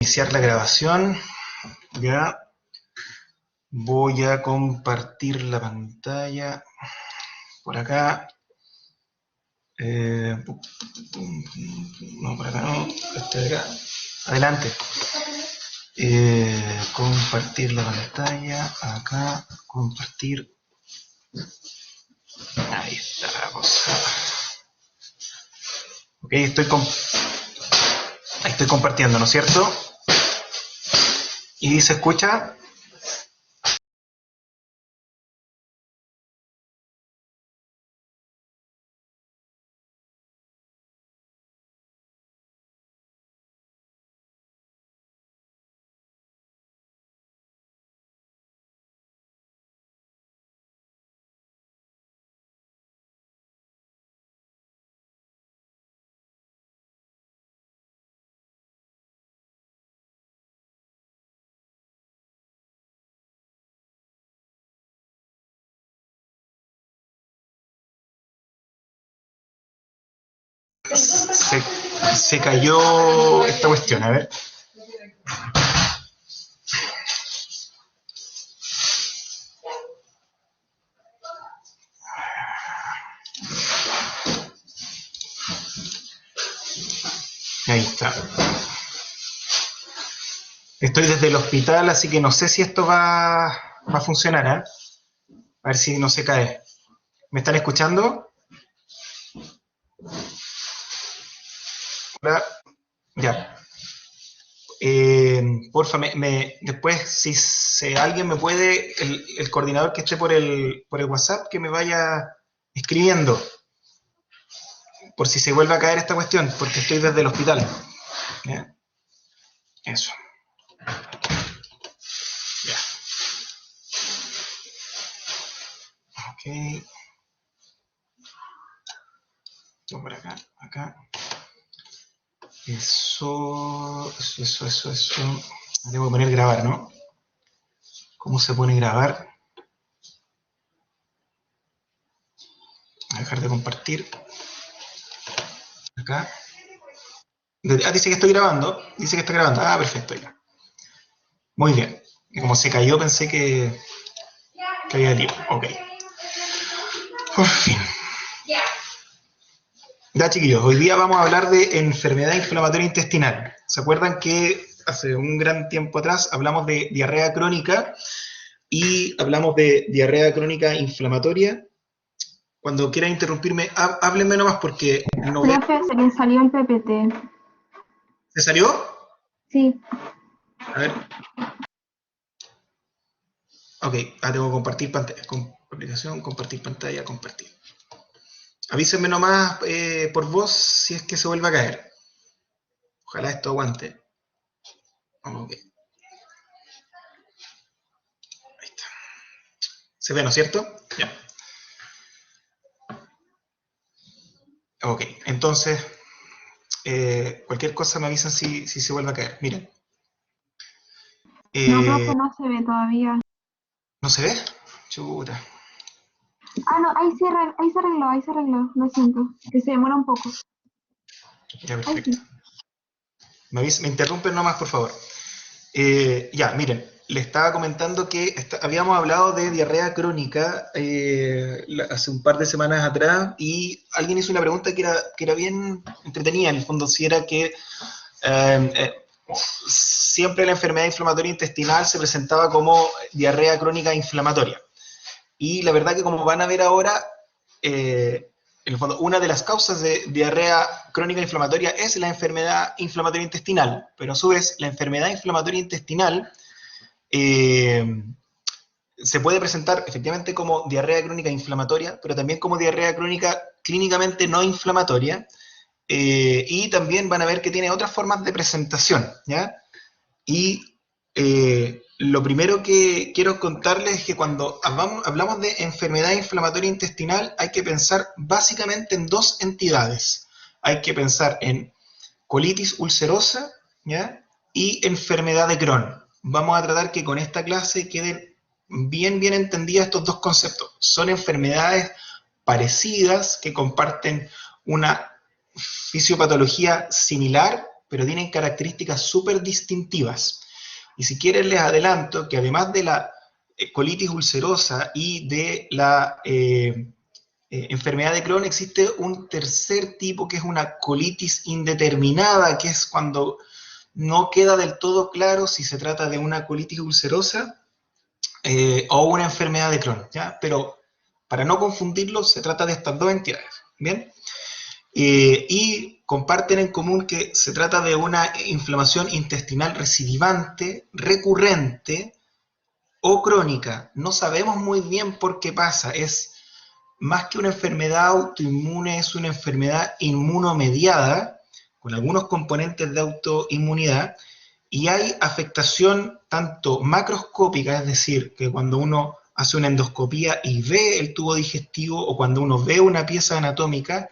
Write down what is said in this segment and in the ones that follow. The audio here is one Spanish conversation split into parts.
Iniciar la grabación. Ya voy a compartir la pantalla por acá. No, por acá no. Este de acá. Adelante. Compartir la pantalla. Acá. Compartir. Ahí está la cosa. Ok, estoy compartiendo, ¿no es cierto? ¿Y se escucha? Se cayó esta cuestión, a ver. Ahí está. Estoy desde el hospital, así que no sé si esto va a funcionar, ¿eh? A ver si no se cae. ¿Me están escuchando? Hola. Ya. Porfa, después, si alguien me puede, el coordinador que esté por el WhatsApp, que me vaya escribiendo, por si se vuelve a caer esta cuestión, porque estoy desde el hospital. ¿Ya? Eso. Ya. Ok. Yo por acá, acá. Eso. Tengo que poner grabar, ¿no? ¿Cómo se pone grabar? A dejar de compartir. Acá. Dice que estoy grabando. Dice que está grabando. Ah, perfecto, ya. Muy bien. Y como se cayó, pensé que había lío. Ok. Por fin. Ya, chiquillos, hoy día vamos a hablar de enfermedad inflamatoria intestinal. ¿Se acuerdan que hace un gran tiempo atrás hablamos de diarrea crónica y hablamos de diarrea crónica inflamatoria? Cuando quieran interrumpirme, háblenme nomás porque no veo. Profe, se le salió el PPT. ¿Se salió? Sí. A ver. Ok, tengo que compartir pantalla. Aplicación, compartir pantalla, compartir. Avísenme nomás por voz si es que se vuelve a caer. Ojalá esto aguante. Ok. Ahí está. ¿Se ve, no es cierto? Ya. Ok, entonces, cualquier cosa me avisan si se vuelve a caer. Miren. No, profe, no se ve todavía. ¿No se ve? Chuta. Ah, no, ahí se arregló, lo siento, que se demora un poco. Ya, Ahí perfecto. sí. Me interrumpen nomás, por favor. Ya, miren, le estaba comentando que habíamos hablado de diarrea crónica hace un par de semanas atrás y alguien hizo una pregunta que era bien entretenida, en el fondo, si era que siempre la enfermedad inflamatoria intestinal se presentaba como diarrea crónica inflamatoria. Y la verdad que como van a ver ahora, en el fondo, una de las causas de diarrea crónica inflamatoria es la enfermedad inflamatoria intestinal, pero a su vez la enfermedad inflamatoria intestinal eh, se puede presentar efectivamente como diarrea crónica inflamatoria, pero también como diarrea crónica clínicamente no inflamatoria, y también van a ver que tiene otras formas de presentación, ¿ya? Y lo primero que quiero contarles es que cuando hablamos de enfermedad inflamatoria intestinal hay que pensar básicamente en dos entidades. Hay que pensar en colitis ulcerosa, ¿ya? Y enfermedad de Crohn. Vamos a tratar que con esta clase queden bien entendidas estos dos conceptos. Son enfermedades parecidas que comparten una fisiopatología similar, pero tienen características súper distintivas. Y si quieren les adelanto que además de la colitis ulcerosa y de la enfermedad de Crohn, existe un tercer tipo que es una colitis indeterminada, que es cuando no queda del todo claro si se trata de una colitis ulcerosa o una enfermedad de Crohn, ¿ya? Pero para no confundirlos, se trata de estas dos entidades, ¿bien? Y comparten en común que se trata de una inflamación intestinal recidivante, recurrente o crónica. No sabemos muy bien por qué pasa, es más que una enfermedad autoinmune, es una enfermedad inmunomediada, con algunos componentes de autoinmunidad, y hay afectación tanto macroscópica, es decir, que cuando uno hace una endoscopía y ve el tubo digestivo, o cuando uno ve una pieza anatómica,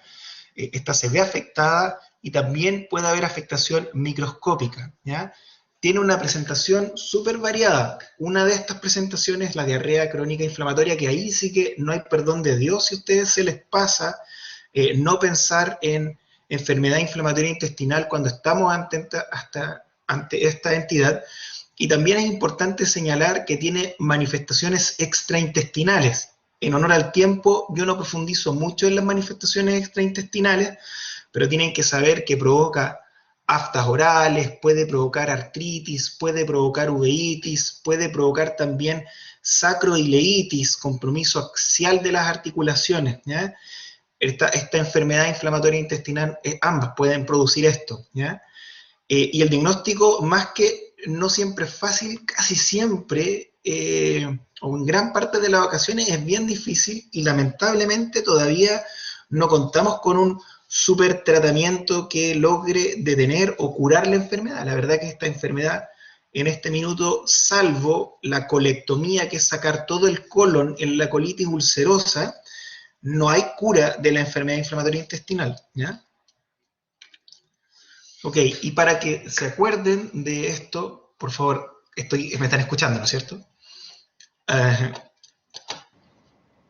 esta se ve afectada, y también puede haber afectación microscópica, ¿ya? Tiene una presentación súper variada. Una de estas presentaciones es la diarrea crónica inflamatoria, que ahí sí que no hay perdón de Dios si a ustedes se les pasa no pensar en enfermedad inflamatoria intestinal cuando estamos ante esta entidad. Y también es importante señalar que tiene manifestaciones extraintestinales. En honor al tiempo, yo no profundizo mucho en las manifestaciones extraintestinales, pero tienen que saber que provoca aftas orales, puede provocar artritis, puede provocar uveitis, puede provocar también sacroileitis, compromiso axial de las articulaciones, ¿ya? Esta enfermedad inflamatoria intestinal, ambas pueden producir esto, ¿ya? Y el diagnóstico, más que no siempre es fácil, casi siempre, o en gran parte de las ocasiones, es bien difícil, y lamentablemente todavía no contamos con un super tratamiento que logre detener o curar la enfermedad. La verdad que esta enfermedad, en este minuto, salvo la colectomía, que es sacar todo el colon en la colitis ulcerosa, no hay cura de la enfermedad inflamatoria intestinal, ¿ya? Ok, y para que se acuerden de esto, por favor, me están escuchando, ¿no es cierto?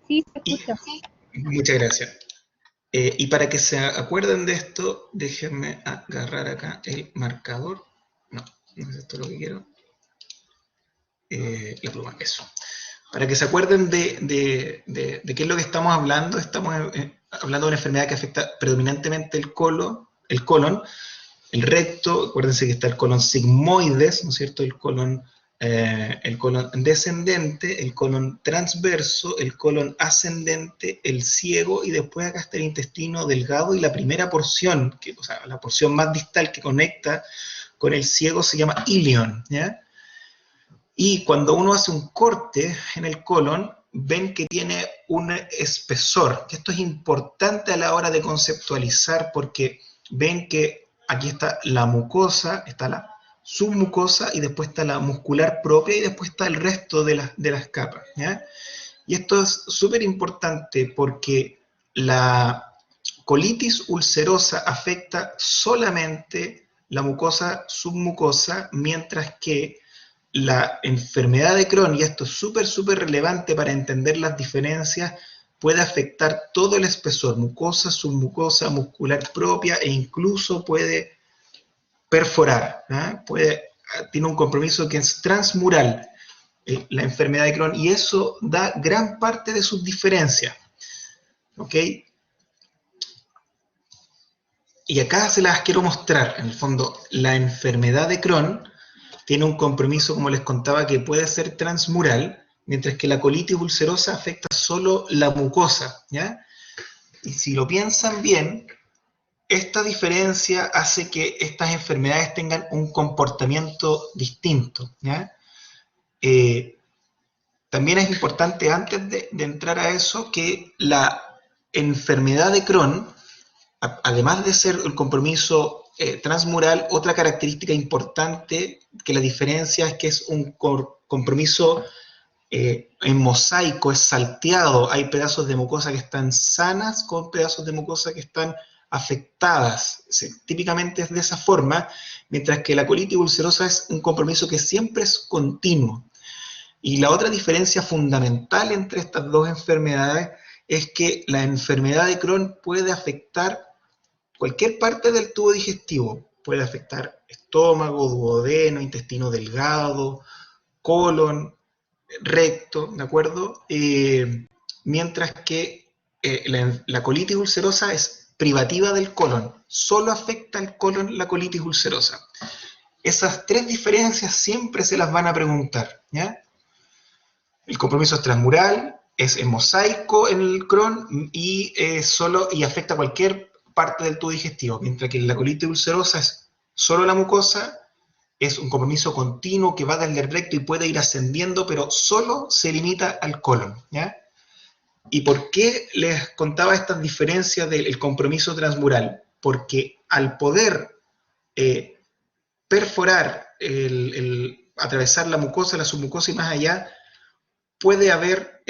Sí, se escucha. Muchas gracias. Y para que se acuerden de esto, déjenme agarrar acá el marcador. No, no es esto lo que quiero. La pluma, eso. Para que se acuerden de qué es lo que estamos hablando hablando de una enfermedad que afecta predominantemente el colon, el recto. Acuérdense que está el colon sigmoides, ¿no es cierto? El colon descendente, el colon transverso, el colon ascendente, el ciego, y después acá está el intestino delgado, y la primera porción, o sea, la porción más distal que conecta con el ciego, se llama ilion, ¿ya? Y cuando uno hace un corte en el colon, ven que tiene un espesor, que esto es importante a la hora de conceptualizar, porque ven que aquí está la mucosa, está la submucosa, y después está la muscular propia, y después está el resto de las capas, ¿ya? Y esto es súper importante porque la colitis ulcerosa afecta solamente la mucosa submucosa, mientras que la enfermedad de Crohn, y esto es súper relevante para entender las diferencias, puede afectar todo el espesor, mucosa, submucosa, muscular propia, e incluso puede perforar, ¿eh? Tiene un compromiso que es transmural, la enfermedad de Crohn, y eso da gran parte de sus diferencias, ¿ok? Y acá se las quiero mostrar. En el fondo, la enfermedad de Crohn tiene un compromiso, como les contaba, que puede ser transmural, mientras que la colitis ulcerosa afecta solo la mucosa, ¿ya? Y si lo piensan bien, esta diferencia hace que estas enfermedades tengan un comportamiento distinto, ¿ya? También es importante, antes de entrar a eso, que la enfermedad de Crohn, además de ser el compromiso transmural, otra característica importante que la diferencia es que es un compromiso en mosaico, es salteado. Hay pedazos de mucosa que están sanas con pedazos de mucosa que están afectadas. Típicamente es de esa forma, mientras que la colitis ulcerosa es un compromiso que siempre es continuo. Y la otra diferencia fundamental entre estas dos enfermedades es que la enfermedad de Crohn puede afectar cualquier parte del tubo digestivo, puede afectar estómago, duodeno, intestino delgado, colon, recto, ¿de acuerdo? Mientras que la colitis ulcerosa es privativa del colon, solo afecta al colon la colitis ulcerosa. Esas tres diferencias siempre se las van a preguntar, ¿ya? El compromiso es transmural, es en mosaico en el Crohn y afecta a cualquier parte del tubo digestivo, mientras que la colitis ulcerosa es solo la mucosa, es un compromiso continuo que va desde el recto y puede ir ascendiendo, pero solo se limita al colon, ¿ya? ¿Y por qué les contaba estas diferencias del compromiso transmural? Porque al poder perforar, atravesar la mucosa, la submucosa y más allá, puede haber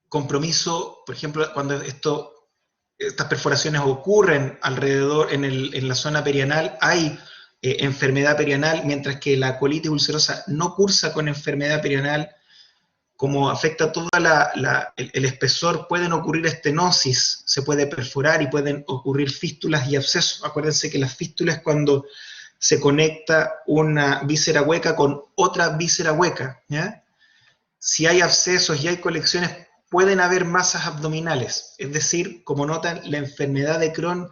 compromiso, por ejemplo, cuando estas perforaciones ocurren alrededor, en la zona perianal, hay enfermedad perianal, mientras que la colitis ulcerosa no cursa con enfermedad perianal. Como afecta todo el espesor, pueden ocurrir estenosis, se puede perforar y pueden ocurrir fístulas y abscesos. Acuérdense que la fístula es cuando se conecta una víscera hueca con otra víscera hueca, ¿ya? Si hay abscesos y hay colecciones, pueden haber masas abdominales. Es decir, como notan, la enfermedad de Crohn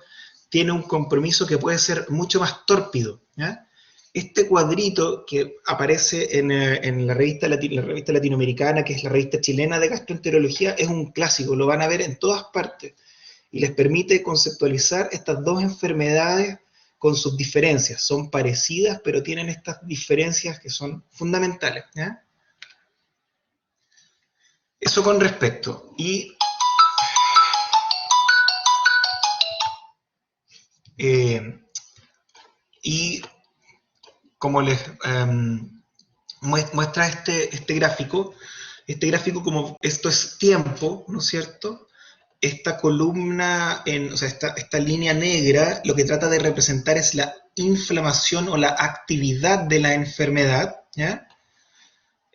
tiene un compromiso que puede ser mucho más tórpido, ¿ya? Este cuadrito que aparece en la revista latinoamericana, que es la revista chilena de gastroenterología, es un clásico, lo van a ver en todas partes, y les permite conceptualizar estas dos enfermedades con sus diferencias. Son parecidas, pero tienen estas diferencias que son fundamentales, ¿ya? Eso con respecto. Y como les muestra este gráfico, como esto es tiempo, ¿no es cierto? Esta columna, o sea, esta línea negra, lo que trata de representar es la inflamación o la actividad de la enfermedad, ¿ya?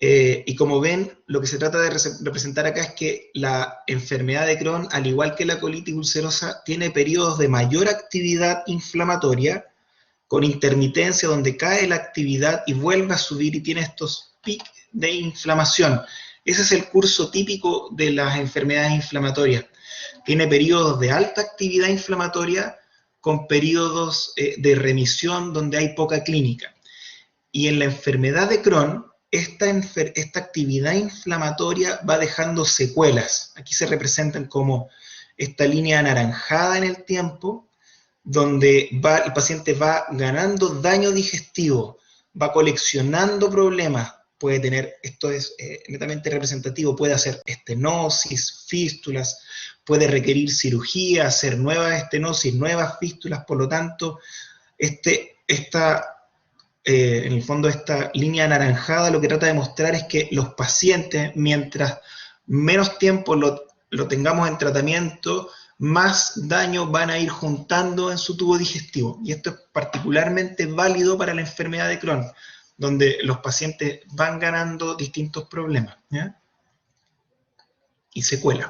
Y como ven, lo que se trata de representar acá es que la enfermedad de Crohn, al igual que la colitis ulcerosa, tiene periodos de mayor actividad inflamatoria, con intermitencia, donde cae la actividad y vuelve a subir y tiene estos picos de inflamación. Ese es el curso típico de las enfermedades inflamatorias. Tiene periodos de alta actividad inflamatoria con periodos de remisión donde hay poca clínica. Y en la enfermedad de Crohn, esta actividad inflamatoria va dejando secuelas. Aquí se representan como esta línea anaranjada en el tiempo, donde el paciente va ganando daño digestivo, va coleccionando problemas, puede tener, esto es netamente representativo, puede hacer estenosis, fístulas, puede requerir cirugía, hacer nuevas estenosis, nuevas fístulas. Por lo tanto, en el fondo esta línea anaranjada lo que trata de mostrar es que los pacientes, mientras menos tiempo lo tengamos en tratamiento, más daño van a ir juntando en su tubo digestivo. Y esto es particularmente válido para la enfermedad de Crohn, donde los pacientes van ganando distintos problemas, ¿ya? Y secuelas.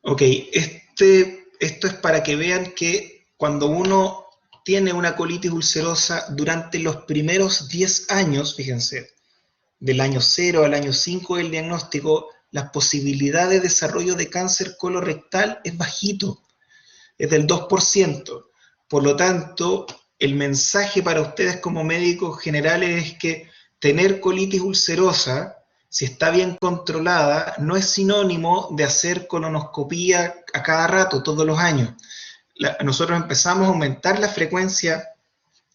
Ok, esto es para que vean que cuando uno tiene una colitis ulcerosa durante los primeros 10 años, fíjense, del año 0 al año 5 del diagnóstico, las posibilidades de desarrollo de cáncer colorectal es bajito, es del 2%. Por lo tanto, el mensaje para ustedes como médicos generales es que tener colitis ulcerosa, si está bien controlada, no es sinónimo de hacer colonoscopía a cada rato, todos los años. Nosotros empezamos a aumentar la frecuencia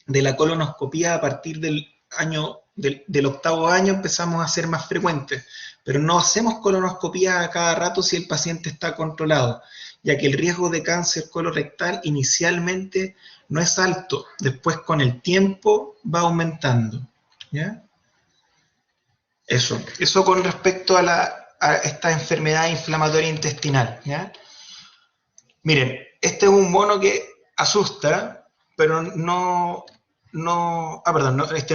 de la colonoscopía a partir del 8º año, empezamos a ser más frecuentes, pero no hacemos colonoscopía a cada rato si el paciente está controlado, ya que el riesgo de cáncer colorectal inicialmente no es alto, después con el tiempo va aumentando, ¿ya? Eso con respecto a esta enfermedad inflamatoria intestinal, ¿ya? Miren, este es un mono que asusta, pero este no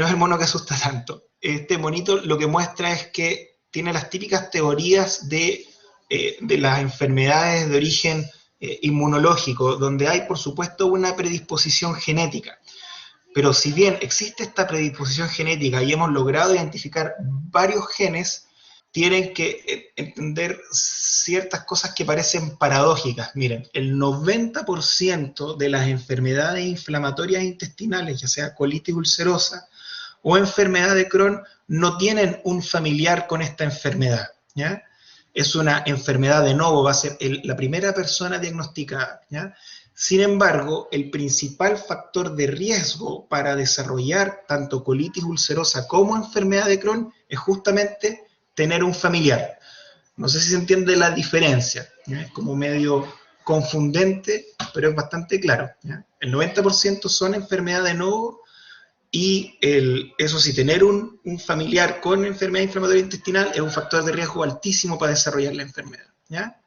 es el mono que asusta tanto. Este monito lo que muestra es que tiene las típicas teorías de las enfermedades de origen inmunológico, donde hay, por supuesto, una predisposición genética. Pero si bien existe esta predisposición genética y hemos logrado identificar varios genes, tienen que entender ciertas cosas que parecen paradójicas. Miren, el 90% de las enfermedades inflamatorias intestinales, ya sea colitis ulcerosa o enfermedad de Crohn, no tienen un familiar con esta enfermedad, ¿ya? Es una enfermedad de novo, va a ser la primera persona diagnosticada, ¿ya? Sin embargo, el principal factor de riesgo para desarrollar tanto colitis ulcerosa como enfermedad de Crohn es justamente tener un familiar. No sé si se entiende la diferencia, ¿ya? Es como medio confundente, pero es bastante claro, ¿ya? El 90% son enfermedad de novo y eso sí, tener un familiar con enfermedad inflamatoria intestinal es un factor de riesgo altísimo para desarrollar la enfermedad, ¿ya?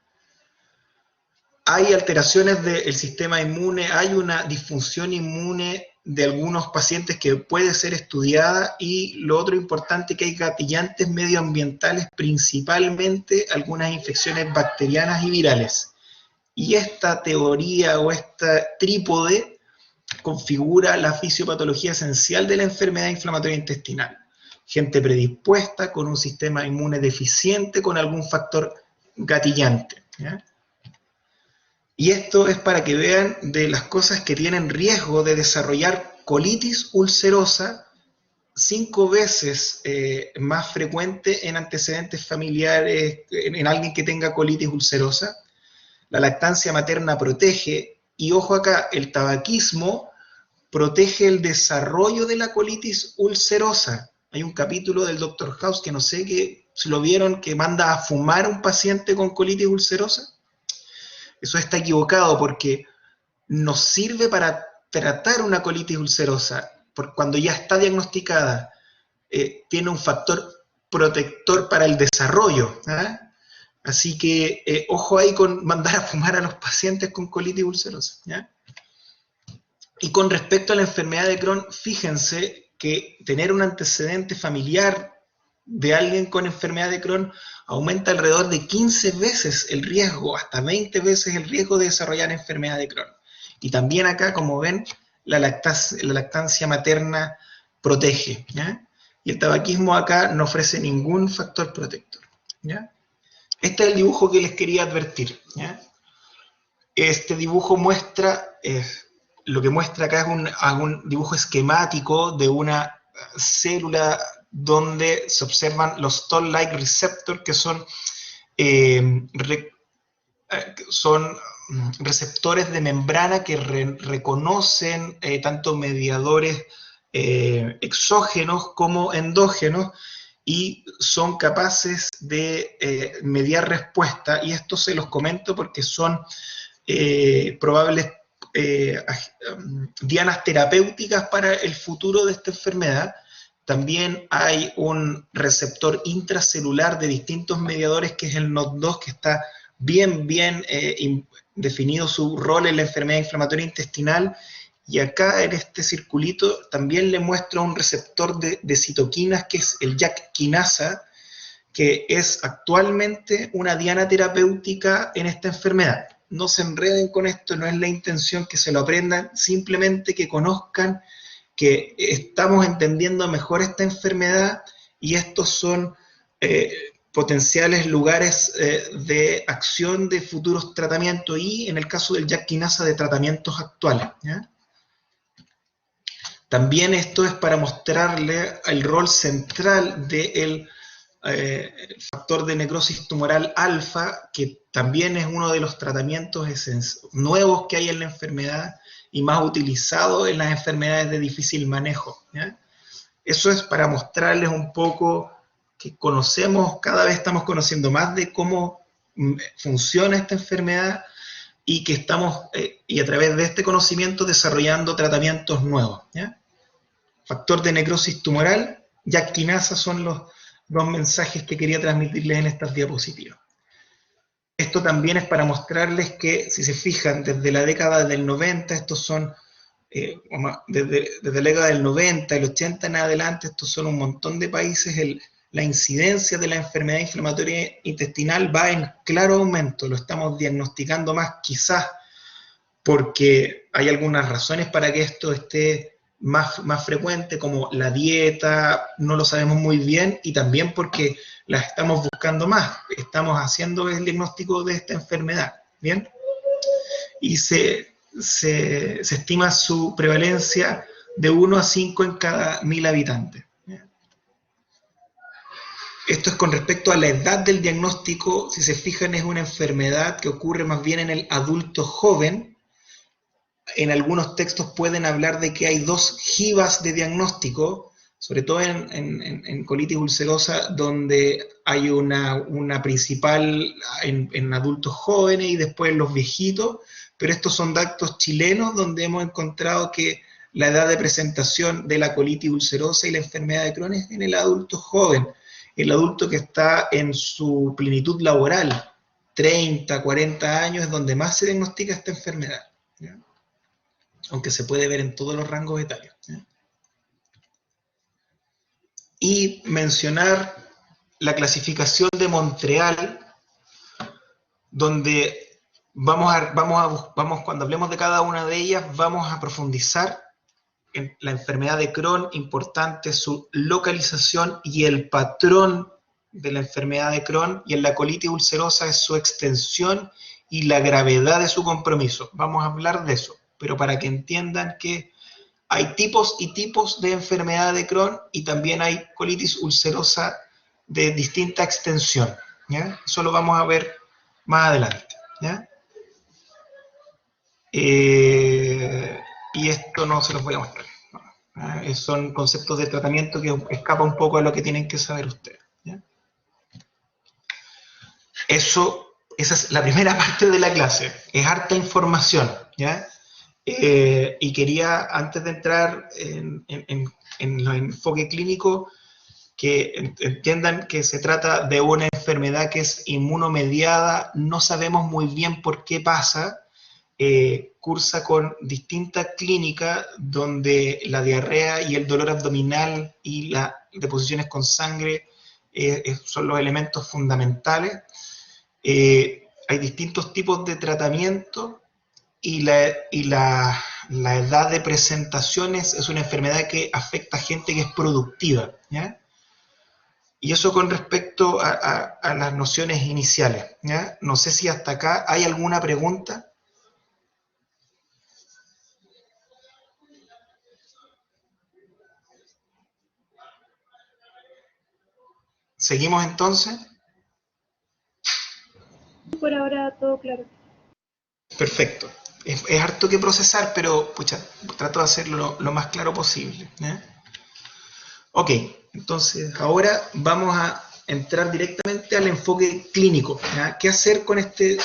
Hay alteraciones del sistema inmune, hay una disfunción inmune de algunos pacientes que puede ser estudiada, y lo otro importante es que hay gatillantes medioambientales, principalmente algunas infecciones bacterianas y virales. Y esta teoría o esta trípode configura la fisiopatología esencial de la enfermedad inflamatoria intestinal. Gente predispuesta, con un sistema inmune deficiente, con algún factor gatillante, ¿ya? Y esto es para que vean de las cosas que tienen riesgo de desarrollar colitis ulcerosa, 5 veces más frecuente en antecedentes familiares, en alguien que tenga colitis ulcerosa. La lactancia materna protege, y ojo acá, el tabaquismo protege el desarrollo de la colitis ulcerosa. Hay un capítulo del Dr. House que no sé si lo vieron, que manda a fumar a un paciente con colitis ulcerosa. Eso está equivocado, porque nos sirve para tratar una colitis ulcerosa, porque cuando ya está diagnosticada, tiene un factor protector para el desarrollo, ¿eh? Así que ojo ahí con mandar a fumar a los pacientes con colitis ulcerosa, ¿ya? Y con respecto a la enfermedad de Crohn, fíjense que tener un antecedente familiar de alguien con enfermedad de Crohn aumenta alrededor de 15 veces el riesgo, hasta 20 veces el riesgo de desarrollar enfermedad de Crohn. Y también acá, como ven, la lactancia materna protege, ¿ya? Y el tabaquismo acá no ofrece ningún factor protector, ¿ya? Este es el dibujo que les quería advertir, ¿ya? Este dibujo muestra, lo que muestra acá es un dibujo esquemático de una célula donde se observan los toll-like receptors, que son receptores de membrana que reconocen tanto mediadores exógenos como endógenos, y son capaces de mediar respuesta. Y esto se los comento porque son probables dianas terapéuticas para el futuro de esta enfermedad. También hay un receptor intracelular de distintos mediadores, que es el NOD2, que está bien definido su rol en la enfermedad inflamatoria intestinal. Y acá en este circulito también le muestro un receptor de citoquinas, que es el JAK quinasa, que es actualmente una diana terapéutica en esta enfermedad. No se enreden con esto, no es la intención que se lo aprendan, simplemente que conozcan que estamos entendiendo mejor esta enfermedad, y estos son potenciales lugares de acción de futuros tratamientos, y en el caso del JAK quinasa, de tratamientos actuales, ¿ya? También esto es para mostrarle el rol central del factor de necrosis tumoral alfa, que también es uno de los tratamientos nuevos que hay en la enfermedad y más utilizado en las enfermedades de difícil manejo, ¿ya? Eso es para mostrarles un poco que cada vez estamos conociendo más de cómo funciona esta enfermedad, y que estamos, y a través de este conocimiento, desarrollando tratamientos nuevos, ¿ya? Factor de necrosis tumoral, JAK quinasa, son los dos mensajes que quería transmitirles en estas diapositivas. Esto también es para mostrarles que, si se fijan, desde la década del 90, estos son, desde la década del 90, el 80 en adelante, estos son un montón de países, la incidencia de la enfermedad inflamatoria intestinal va en claro aumento, lo estamos diagnosticando más quizás porque hay algunas razones para que esto esté más frecuente, como la dieta, no lo sabemos muy bien, y también porque las estamos buscando más, estamos haciendo el diagnóstico de esta enfermedad, ¿bien? Y se estima su prevalencia de 1 a 5 en cada 1000 habitantes. Esto es con respecto a la edad del diagnóstico. Si se fijan, es una enfermedad que ocurre más bien en el adulto joven. En algunos textos pueden hablar de que hay 2 jivas de diagnóstico, sobre todo en colitis ulcerosa, donde hay una principal en adultos jóvenes y después en los viejitos, pero estos son datos chilenos donde hemos encontrado que la edad de presentación de la colitis ulcerosa y la enfermedad de Crohn es en el adulto joven, el adulto que está en su plenitud laboral, 30, 40 años, es donde más se diagnostica esta enfermedad, ¿ya? Aunque se puede ver en todos los rangos etarios, ¿ya? Y mencionar la clasificación de Montreal, donde cuando hablemos de cada una de ellas, vamos a profundizar en la enfermedad de Crohn, importante su localización y el patrón de la enfermedad de Crohn, y en la colitis ulcerosa es su extensión y la gravedad de su compromiso. Vamos a hablar de eso, pero para que entiendan que hay tipos y tipos de enfermedad de Crohn y también hay colitis ulcerosa de distinta extensión, ¿ya? Eso lo vamos a ver más adelante, ¿ya? Y esto no se los voy a mostrar. ¿No? Son conceptos de tratamiento que escapan un poco a lo que tienen que saber ustedes, ¿ya? Esa es la primera parte de la clase. Es harta información, ¿ya? Y quería, antes de entrar en los enfoques clínicos, que entiendan que se trata de una enfermedad que es inmunomediada, no sabemos muy bien por qué pasa, cursa con distintas clínicas donde la diarrea y el dolor abdominal y las deposiciones con sangre son los elementos fundamentales. Hay distintos tipos de tratamiento y la edad de presentaciones es una enfermedad que afecta a gente que es productiva, ¿ya? Y eso con respecto a las nociones iniciales, ¿ya? No sé si hasta acá hay alguna pregunta. ¿Seguimos entonces? Por ahora todo claro. Perfecto. Es harto que procesar, pero pucha, trato de hacerlo lo más claro posible, ¿ya? Ok, entonces ahora vamos a entrar directamente al enfoque clínico, ¿ya? ¿Qué hacer con este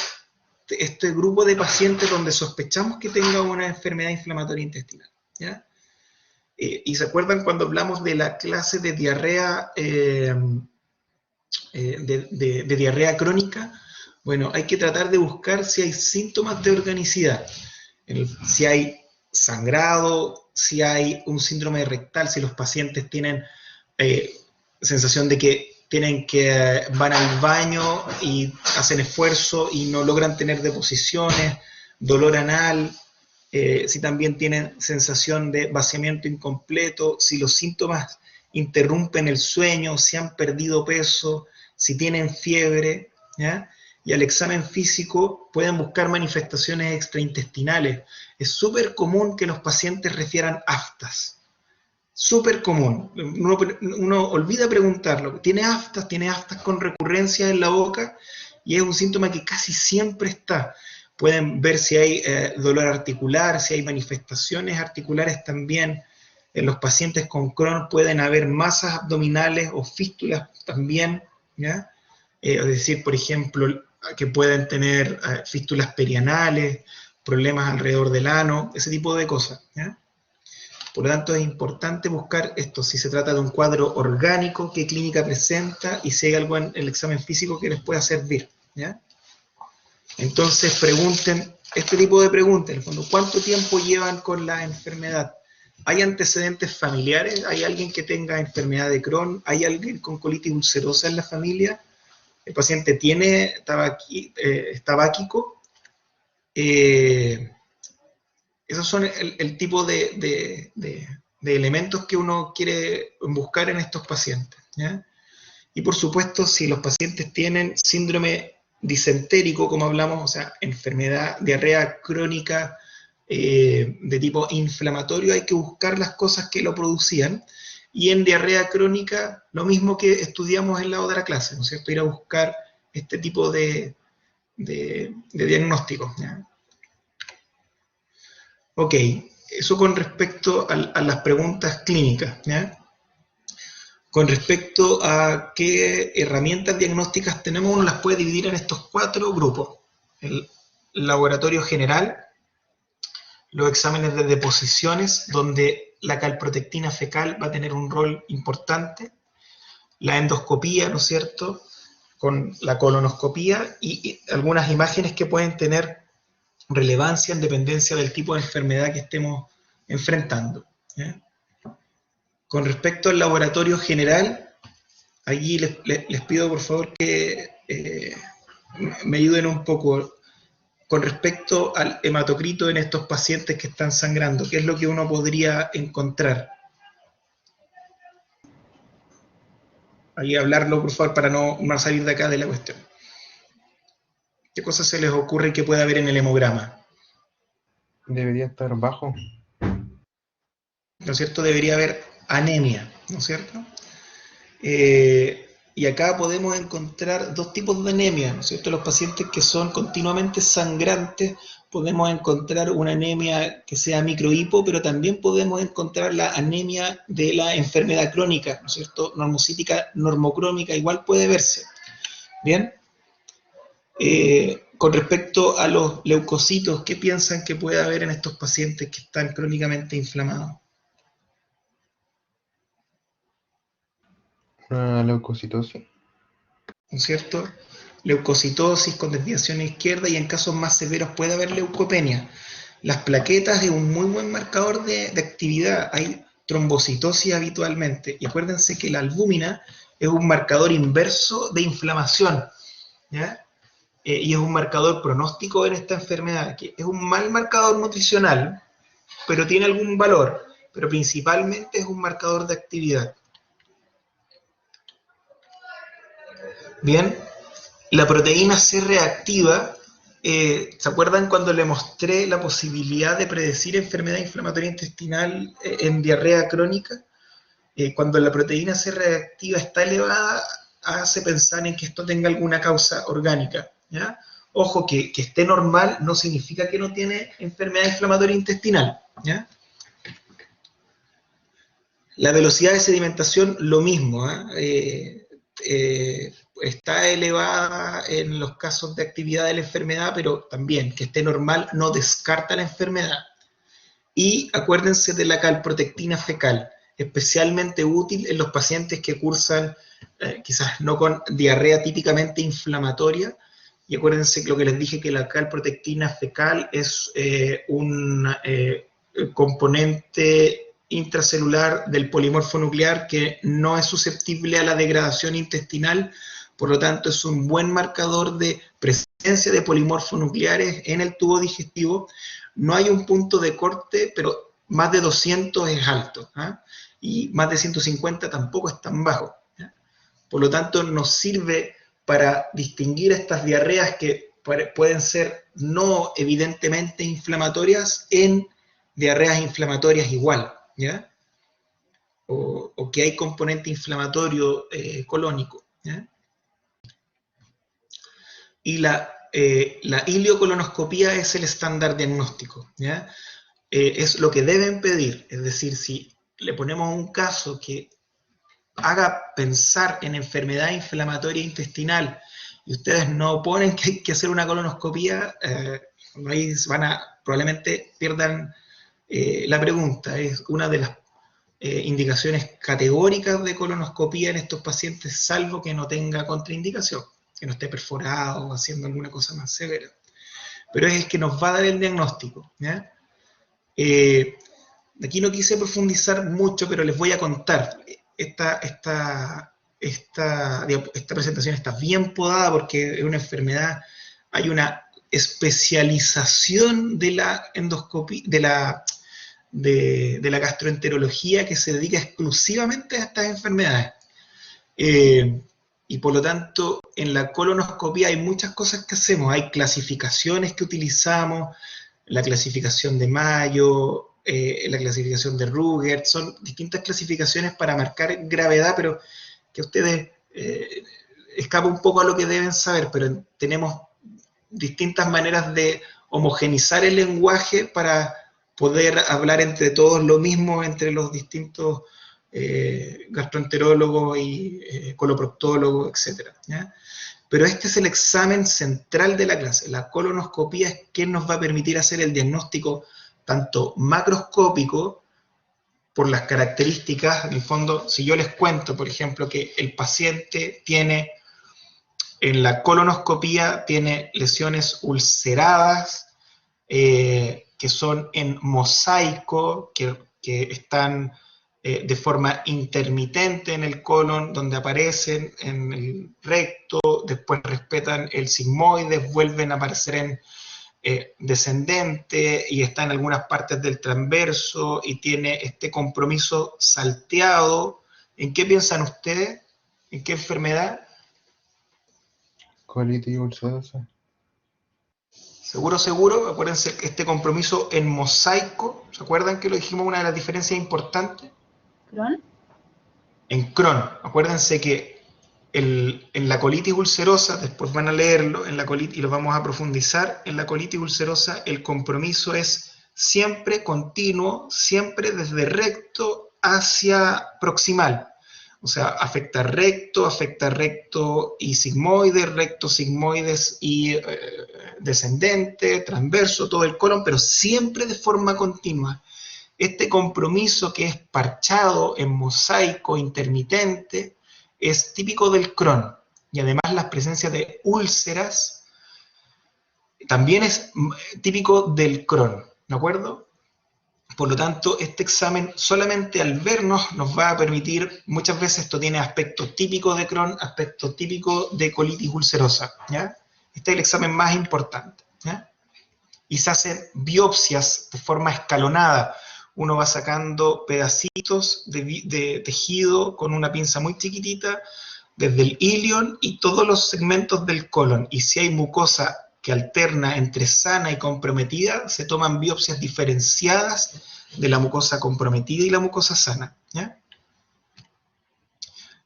grupo de pacientes donde sospechamos que tenga una enfermedad inflamatoria intestinal, ¿ya? Y se acuerdan cuando hablamos de la clase de diarrea, de diarrea crónica. Bueno, hay que tratar de buscar si hay síntomas de organicidad, si hay sangrado, si hay un síndrome rectal, si los pacientes tienen sensación de que van al baño y hacen esfuerzo y no logran tener deposiciones, dolor anal, si también tienen sensación de vaciamiento incompleto, si los síntomas interrumpen el sueño, si han perdido peso, si tienen fiebre, ¿ya? Y al examen físico pueden buscar manifestaciones extraintestinales. Es súper común que los pacientes refieran aftas. Súper común. Uno olvida preguntarlo. ¿Tiene aftas? ¿Tiene aftas con recurrencia en la boca? Y es un síntoma que casi siempre está. Pueden ver si hay dolor articular, si hay manifestaciones articulares también. En los pacientes con Crohn pueden haber masas abdominales o fístulas también, ¿ya? Es decir, por ejemplo, que pueden tener fístulas perianales, problemas alrededor del ano, ese tipo de cosas, ¿ya? Por lo tanto, es importante buscar esto, si se trata de un cuadro orgánico, qué clínica presenta y si hay algo en el examen físico que les pueda servir, ¿ya? Entonces, pregunten este tipo de preguntas, en el fondo, ¿cuánto tiempo llevan con la enfermedad? ¿Hay antecedentes familiares? ¿Hay alguien que tenga enfermedad de Crohn? ¿Hay alguien con colitis ulcerosa en la familia? ¿El paciente tiene es tabáquico? Esos son el tipo de elementos que uno quiere buscar en estos pacientes, ¿ya? Y por supuesto, si los pacientes tienen síndrome disentérico, como hablamos, o sea, enfermedad, diarrea crónica de tipo inflamatorio, hay que buscar las cosas que lo producían. Y en diarrea crónica, lo mismo que estudiamos en la otra clase, ¿no es cierto? Ir a buscar este tipo de diagnóstico, ¿ya? Ok, eso con respecto a las preguntas clínicas, ¿ya? Con respecto a qué herramientas diagnósticas tenemos, uno las puede dividir en estos 4 grupos. El laboratorio general, los exámenes de deposiciones, donde la calprotectina fecal va a tener un rol importante, la endoscopía, ¿no es cierto?, con la colonoscopía y algunas imágenes que pueden tener relevancia en dependencia del tipo de enfermedad que estemos enfrentando, ¿ya? Con respecto al laboratorio general, allí les pido por favor que me ayuden un poco con respecto al hematocrito en estos pacientes que están sangrando. ¿Qué es lo que uno podría encontrar? Ahí hablarlo por favor para no salir de acá de la cuestión. ¿Qué cosas se les ocurre que pueda haber en el hemograma? Debería estar bajo. ¿No es cierto? Debería haber anemia, ¿no es cierto? Y acá podemos encontrar 2 tipos de anemia, ¿no es cierto? Los pacientes que son continuamente sangrantes, podemos encontrar una anemia que sea microhipo, pero también podemos encontrar la anemia de la enfermedad crónica, ¿no es cierto? Normocítica, normocrónica, igual puede verse. ¿Bien? Con respecto a los leucocitos, ¿qué piensan que puede haber en estos pacientes que están crónicamente inflamados? Una leucocitosis. ¿No es cierto? Leucocitosis con desviación izquierda y en casos más severos puede haber leucopenia. Las plaquetas es un muy buen marcador de actividad. Hay trombocitosis habitualmente. Y acuérdense que la albúmina es un marcador inverso de inflamación, ¿ya? Y es un marcador pronóstico en esta enfermedad, que es un mal marcador nutricional, pero tiene algún valor, pero principalmente es un marcador de actividad. Bien, la proteína C reactiva, ¿se acuerdan cuando le mostré la posibilidad de predecir enfermedad inflamatoria intestinal en diarrea crónica? Cuando la proteína C reactiva está elevada, hace pensar en que esto tenga alguna causa orgánica, ¿ya? Ojo, que esté normal no significa que no tiene enfermedad inflamatoria intestinal, ¿ya? La velocidad de sedimentación, lo mismo, está elevada en los casos de actividad de la enfermedad, pero también que esté normal no descarta la enfermedad. Y acuérdense de la calprotectina fecal, especialmente útil en los pacientes que cursan quizás no con diarrea típicamente inflamatoria. Y acuérdense que lo que les dije, que la calprotectina fecal es un componente intracelular del polimorfo nuclear que no es susceptible a la degradación intestinal, por lo tanto es un buen marcador de presencia de polimorfos nucleares en el tubo digestivo. No hay un punto de corte, pero más de 200 es alto, ¿eh? Y más de 150 tampoco es tan bajo, ¿eh? Por lo tanto nos sirve para distinguir estas diarreas que pueden ser no evidentemente inflamatorias en diarreas inflamatorias igual, ¿ya? O que hay componente inflamatorio colónico, ¿ya? Y la ileocolonoscopía es el estándar diagnóstico, ¿ya? Es lo que deben pedir, es decir, si le ponemos un caso que haga pensar en enfermedad inflamatoria intestinal y ustedes no ponen que hay que hacer una colonoscopía, ahí probablemente pierdan la pregunta. Es una de las indicaciones categóricas de colonoscopía en estos pacientes, salvo que no tenga contraindicación, que no esté perforado o haciendo alguna cosa más severa. Pero es que nos va a dar el diagnóstico, ¿ya? Aquí no quise profundizar mucho, pero les voy a contar. Esta presentación está bien podada porque es una enfermedad, hay una especialización de la endoscopía, de la gastroenterología que se dedica exclusivamente a estas enfermedades. Y por lo tanto, en la colonoscopia hay muchas cosas que hacemos, hay clasificaciones que utilizamos, la clasificación de Mayo, la clasificación de Ruger, son distintas clasificaciones para marcar gravedad, pero que ustedes escapa un poco a lo que deben saber, pero tenemos distintas maneras de homogenizar el lenguaje para poder hablar entre todos lo mismo, entre los distintos gastroenterólogos y coloproctólogos, etc. ¿Ya? Pero este es el examen central de la clase. La colonoscopia es quien nos va a permitir hacer el diagnóstico tanto macroscópico, por las características, en el fondo, si yo les cuento, por ejemplo, que el paciente tiene, en la colonoscopia, tiene lesiones ulceradas, que son en mosaico, que están de forma intermitente en el colon, donde aparecen en el recto, después respetan el sigmoide, vuelven a aparecer en descendente y está en algunas partes del transverso y tiene este compromiso salteado. ¿En qué piensan ustedes? ¿En qué enfermedad? Colitis ulcerosa. Seguro, seguro. Acuérdense que este compromiso en mosaico, ¿se acuerdan que lo dijimos una de las diferencias importantes? ¿Crohn? En Crohn. Acuérdense que en la colitis ulcerosa, después van a leerlo, en la colitis, y lo vamos a profundizar, en la colitis ulcerosa el compromiso es siempre continuo, siempre desde recto hacia proximal. O sea, afecta recto y sigmoides, recto, sigmoides y descendente, transverso, todo el colon, pero siempre de forma continua. Este compromiso que es parchado en mosaico intermitente es típico del Crohn, y además la presencia de úlceras también es típico del Crohn, ¿de acuerdo? Por lo tanto, este examen solamente al vernos nos va a permitir, muchas veces esto tiene aspecto típico de Crohn, aspecto típico de colitis ulcerosa, ¿ya? Este es el examen más importante, ¿ya? Y se hacen biopsias de forma escalonada. Uno va sacando pedacitos de tejido con una pinza muy chiquitita, desde el ilion y todos los segmentos del colon. Y si hay mucosa que alterna entre sana y comprometida, se toman biopsias diferenciadas de la mucosa comprometida y la mucosa sana, ¿ya?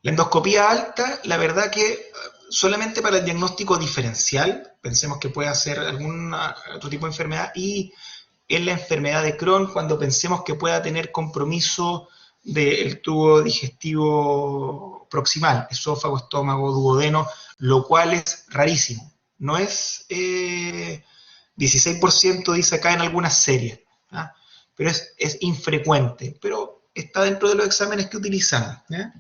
La endoscopía alta, la verdad que solamente para el diagnóstico diferencial, pensemos que puede ser algún otro tipo de enfermedad, y en la enfermedad de Crohn, cuando pensemos que pueda tener compromiso del tubo digestivo proximal, esófago, estómago, duodeno, lo cual es rarísimo. No es 16%, dice acá en algunas series, ¿ya? Pero es infrecuente, pero está dentro de los exámenes que utilizamos, ¿ya?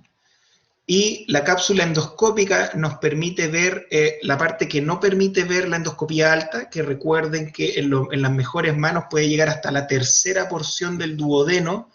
Y la cápsula endoscópica nos permite ver la parte que no permite ver la endoscopía alta, que recuerden que en las mejores manos puede llegar hasta la tercera porción del duodeno,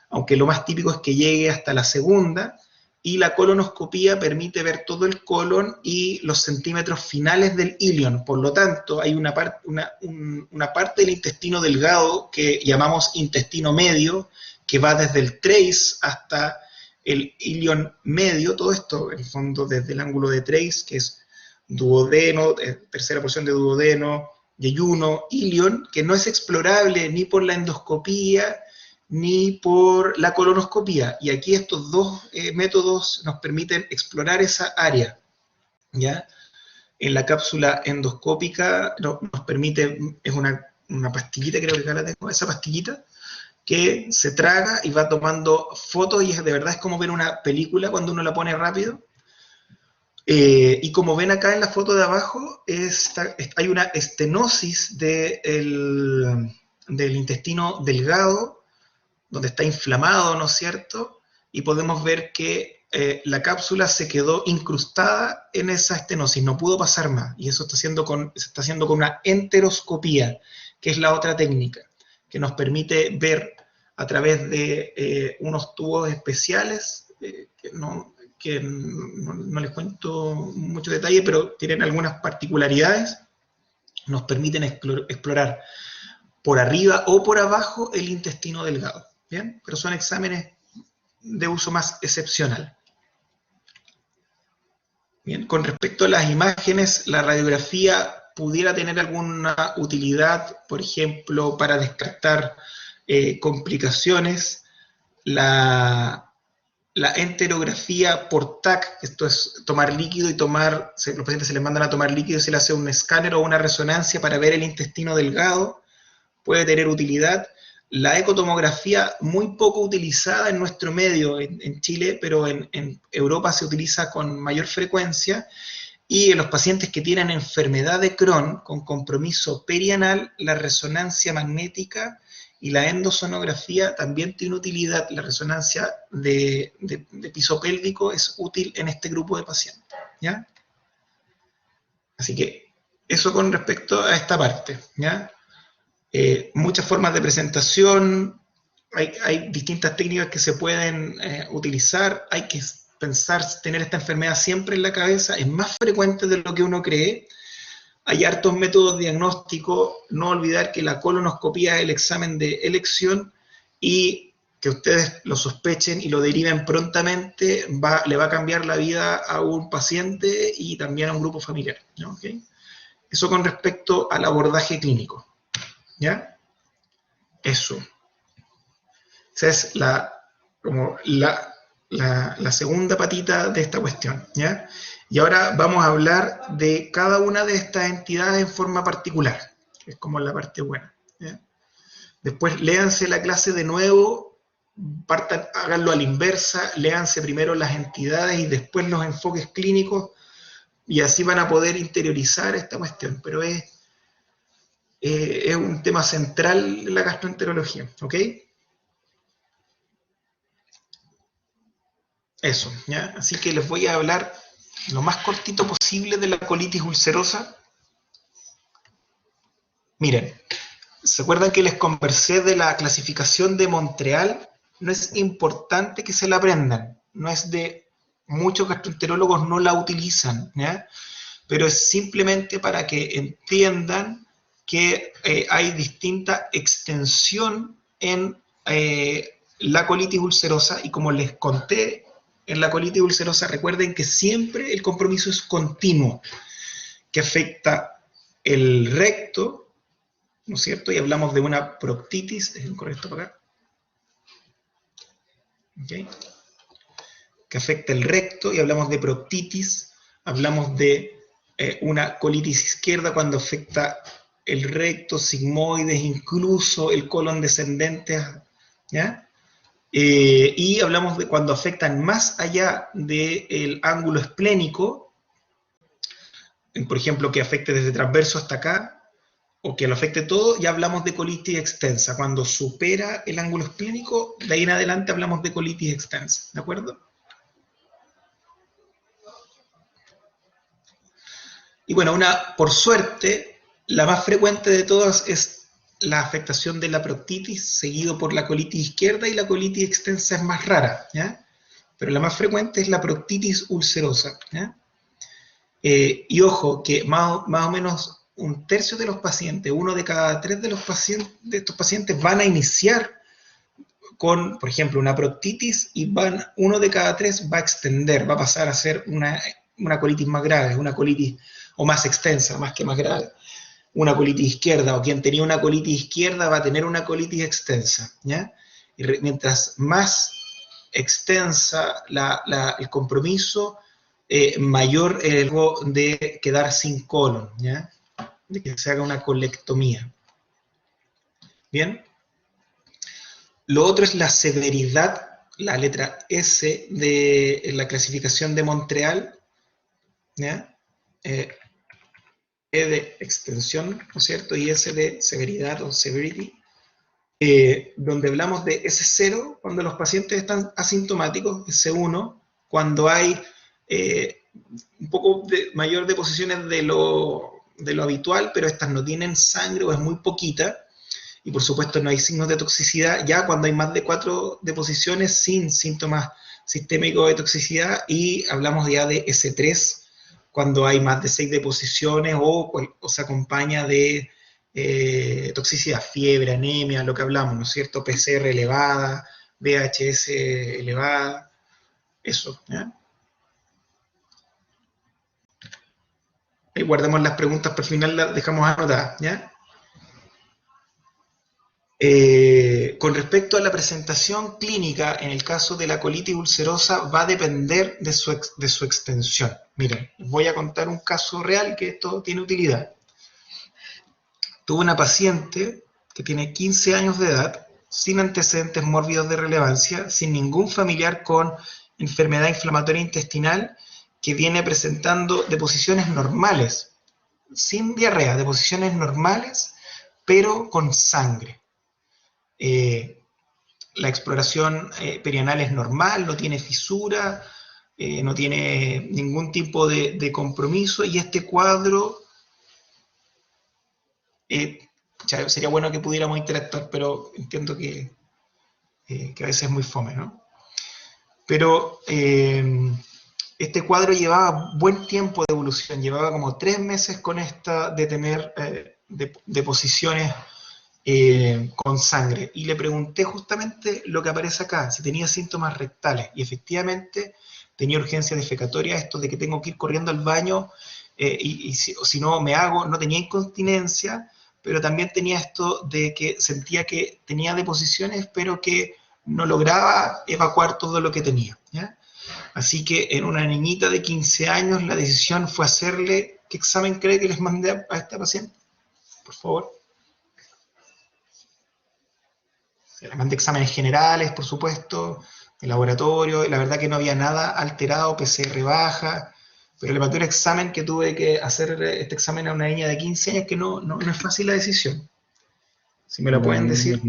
aunque lo más típico es que llegue hasta la segunda, y la colonoscopía permite ver todo el colon y los centímetros finales del ilion. Por lo tanto, hay una parte del intestino delgado que llamamos intestino medio, que va desde el trace hasta el ilion medio, todo esto, en el fondo, desde el ángulo de trace, que es duodeno, tercera porción de duodeno, yeyuno, ilion, que no es explorable ni por la endoscopía, ni por la colonoscopía. Y aquí estos dos métodos nos permiten explorar esa área, ¿ya? En la cápsula endoscópica nos permite, es una pastillita, creo que acá la tengo, esa pastillita, que se traga y va tomando fotos, y de verdad es como ver una película cuando uno la pone rápido. Y como ven acá en la foto de abajo, hay una estenosis del intestino delgado, donde está inflamado, ¿no es cierto? Y podemos ver que la cápsula se quedó incrustada en esa estenosis, no pudo pasar más, y eso se está haciendo con una enteroscopía, que es la otra técnica, que nos permite ver a través de unos tubos especiales, que no les cuento mucho detalle, pero tienen algunas particularidades, nos permiten explorar por arriba o por abajo el intestino delgado, ¿bien? Pero son exámenes de uso más excepcional. Bien, con respecto a las imágenes, la radiografía pudiera tener alguna utilidad, por ejemplo, para descartar complicaciones. La enterografía por TAC, esto es tomar líquido y los pacientes se les mandan a tomar líquido y se les hace un escáner o una resonancia para ver el intestino delgado, puede tener utilidad. La ecotomografía, muy poco utilizada en nuestro medio, en Chile, pero en Europa se utiliza con mayor frecuencia, y en los pacientes que tienen enfermedad de Crohn con compromiso perianal, la resonancia magnética y la endosonografía también tiene utilidad. La resonancia de piso pélvico es útil en este grupo de pacientes, ¿ya? Así que eso con respecto a esta parte, ¿ya? Muchas formas de presentación, hay distintas técnicas que se pueden utilizar, hay que pensar, tener esta enfermedad siempre en la cabeza, es más frecuente de lo que uno cree, hay hartos métodos diagnósticos, no olvidar que la colonoscopía es el examen de elección y que ustedes lo sospechen y lo deriven prontamente, le va a cambiar la vida a un paciente y también a un grupo familiar, ¿no? ¿Okay? Eso con respecto al abordaje clínico. ¿Ya? Eso. Esa es la segunda patita de esta cuestión, ¿ya? Y ahora vamos a hablar de cada una de estas entidades en forma particular, que es como la parte buena, ¿ya? Después léanse la clase de nuevo, háganlo a la inversa, léanse primero las entidades y después los enfoques clínicos, y así van a poder interiorizar esta cuestión, pero es un tema central de la gastroenterología, ¿ok? Eso, ¿ya? Así que les voy a hablar lo más cortito posible de la colitis ulcerosa. Miren, ¿se acuerdan que les conversé de la clasificación de Montreal? No es importante que se la aprendan, no es de... Muchos gastroenterólogos no la utilizan, ¿ya? Pero es simplemente para que entiendan que hay distinta extensión en la colitis ulcerosa, y como les conté, en la colitis ulcerosa recuerden que siempre el compromiso es continuo, que afecta el recto, ¿no es cierto? Y hablamos de una proctitis, déjenme correr esto para acá, ¿okay? Que afecta el recto, y hablamos de proctitis, hablamos de una colitis izquierda cuando afecta el recto, sigmoides, incluso el colon descendente, ¿ya? Y hablamos de cuando afectan más allá del ángulo esplénico, por ejemplo, que afecte desde transverso hasta acá, o que lo afecte todo, ya hablamos de colitis extensa. Cuando supera el ángulo esplénico, de ahí en adelante hablamos de colitis extensa, ¿de acuerdo? Y bueno, por suerte, la más frecuente de todas es la afectación de la proctitis, seguido por la colitis izquierda, y la colitis extensa es más rara, ¿ya? Pero la más frecuente es la proctitis ulcerosa, ¿ya? Y ojo, que más o menos un tercio de los pacientes, 1 de cada 3 de estos pacientes van a iniciar con, por ejemplo, una proctitis, y 1 de cada 3 va a extender, va a pasar a ser una colitis más grave, una colitis o más extensa, más que más grave, una colitis izquierda, o quien tenía una colitis izquierda va a tener una colitis extensa, ¿ya? Y mientras más extensa el compromiso, mayor el riesgo de quedar sin colon, ¿ya? De que se haga una colectomía. ¿Bien? Lo otro es la severidad, la letra S de la clasificación de Montreal, ¿ya? E de extensión, ¿no es cierto? Y S de severidad o severity, donde hablamos de S0 cuando los pacientes están asintomáticos, S1 cuando hay un poco mayor deposiciones de lo habitual, pero estas no tienen sangre o es muy poquita, y por supuesto no hay signos de toxicidad ya cuando hay más de 4 deposiciones sin síntomas sistémicos de toxicidad, y hablamos ya de S3 cuando hay más de 6 deposiciones o se acompaña de toxicidad, fiebre, anemia, lo que hablamos, ¿no es cierto? PCR elevada, VHS elevada, eso, ¿ya? Ahí guardemos las preguntas, para el final las dejamos anotadas, ¿ya? Con respecto a la presentación clínica, en el caso de la colitis ulcerosa, va a depender de su extensión. Miren, les voy a contar un caso real que esto tiene utilidad. Tuve una paciente que tiene 15 años de edad, sin antecedentes mórbidos de relevancia, sin ningún familiar con enfermedad inflamatoria intestinal, que viene presentando deposiciones normales, sin diarrea, deposiciones normales, pero con sangre. La exploración perianal es normal, no tiene fisura, no tiene ningún tipo de compromiso, y este cuadro, sería bueno que pudiéramos interactuar, pero entiendo que a veces es muy fome, ¿no? Pero este cuadro llevaba buen tiempo de evolución, llevaba como 3 meses con esta de tener deposiciones con sangre, y le pregunté justamente lo que aparece acá, si tenía síntomas rectales, y efectivamente tenía urgencia defecatoria, esto de que tengo que ir corriendo al baño, y si no me hago, no tenía incontinencia, pero también tenía esto de que sentía que tenía deposiciones, pero que no lograba evacuar todo lo que tenía, ¿ya? Así que en una niñita de 15 años la decisión fue hacerle, ¿qué examen cree que les mandé a esta paciente? Por favor. Le mandé exámenes generales, por supuesto, de laboratorio, y la verdad que no había nada alterado, PCR baja, pero le mandé un examen que tuve que hacer este examen a una niña de 15 años, que no es fácil la decisión. Si me lo pueden decir.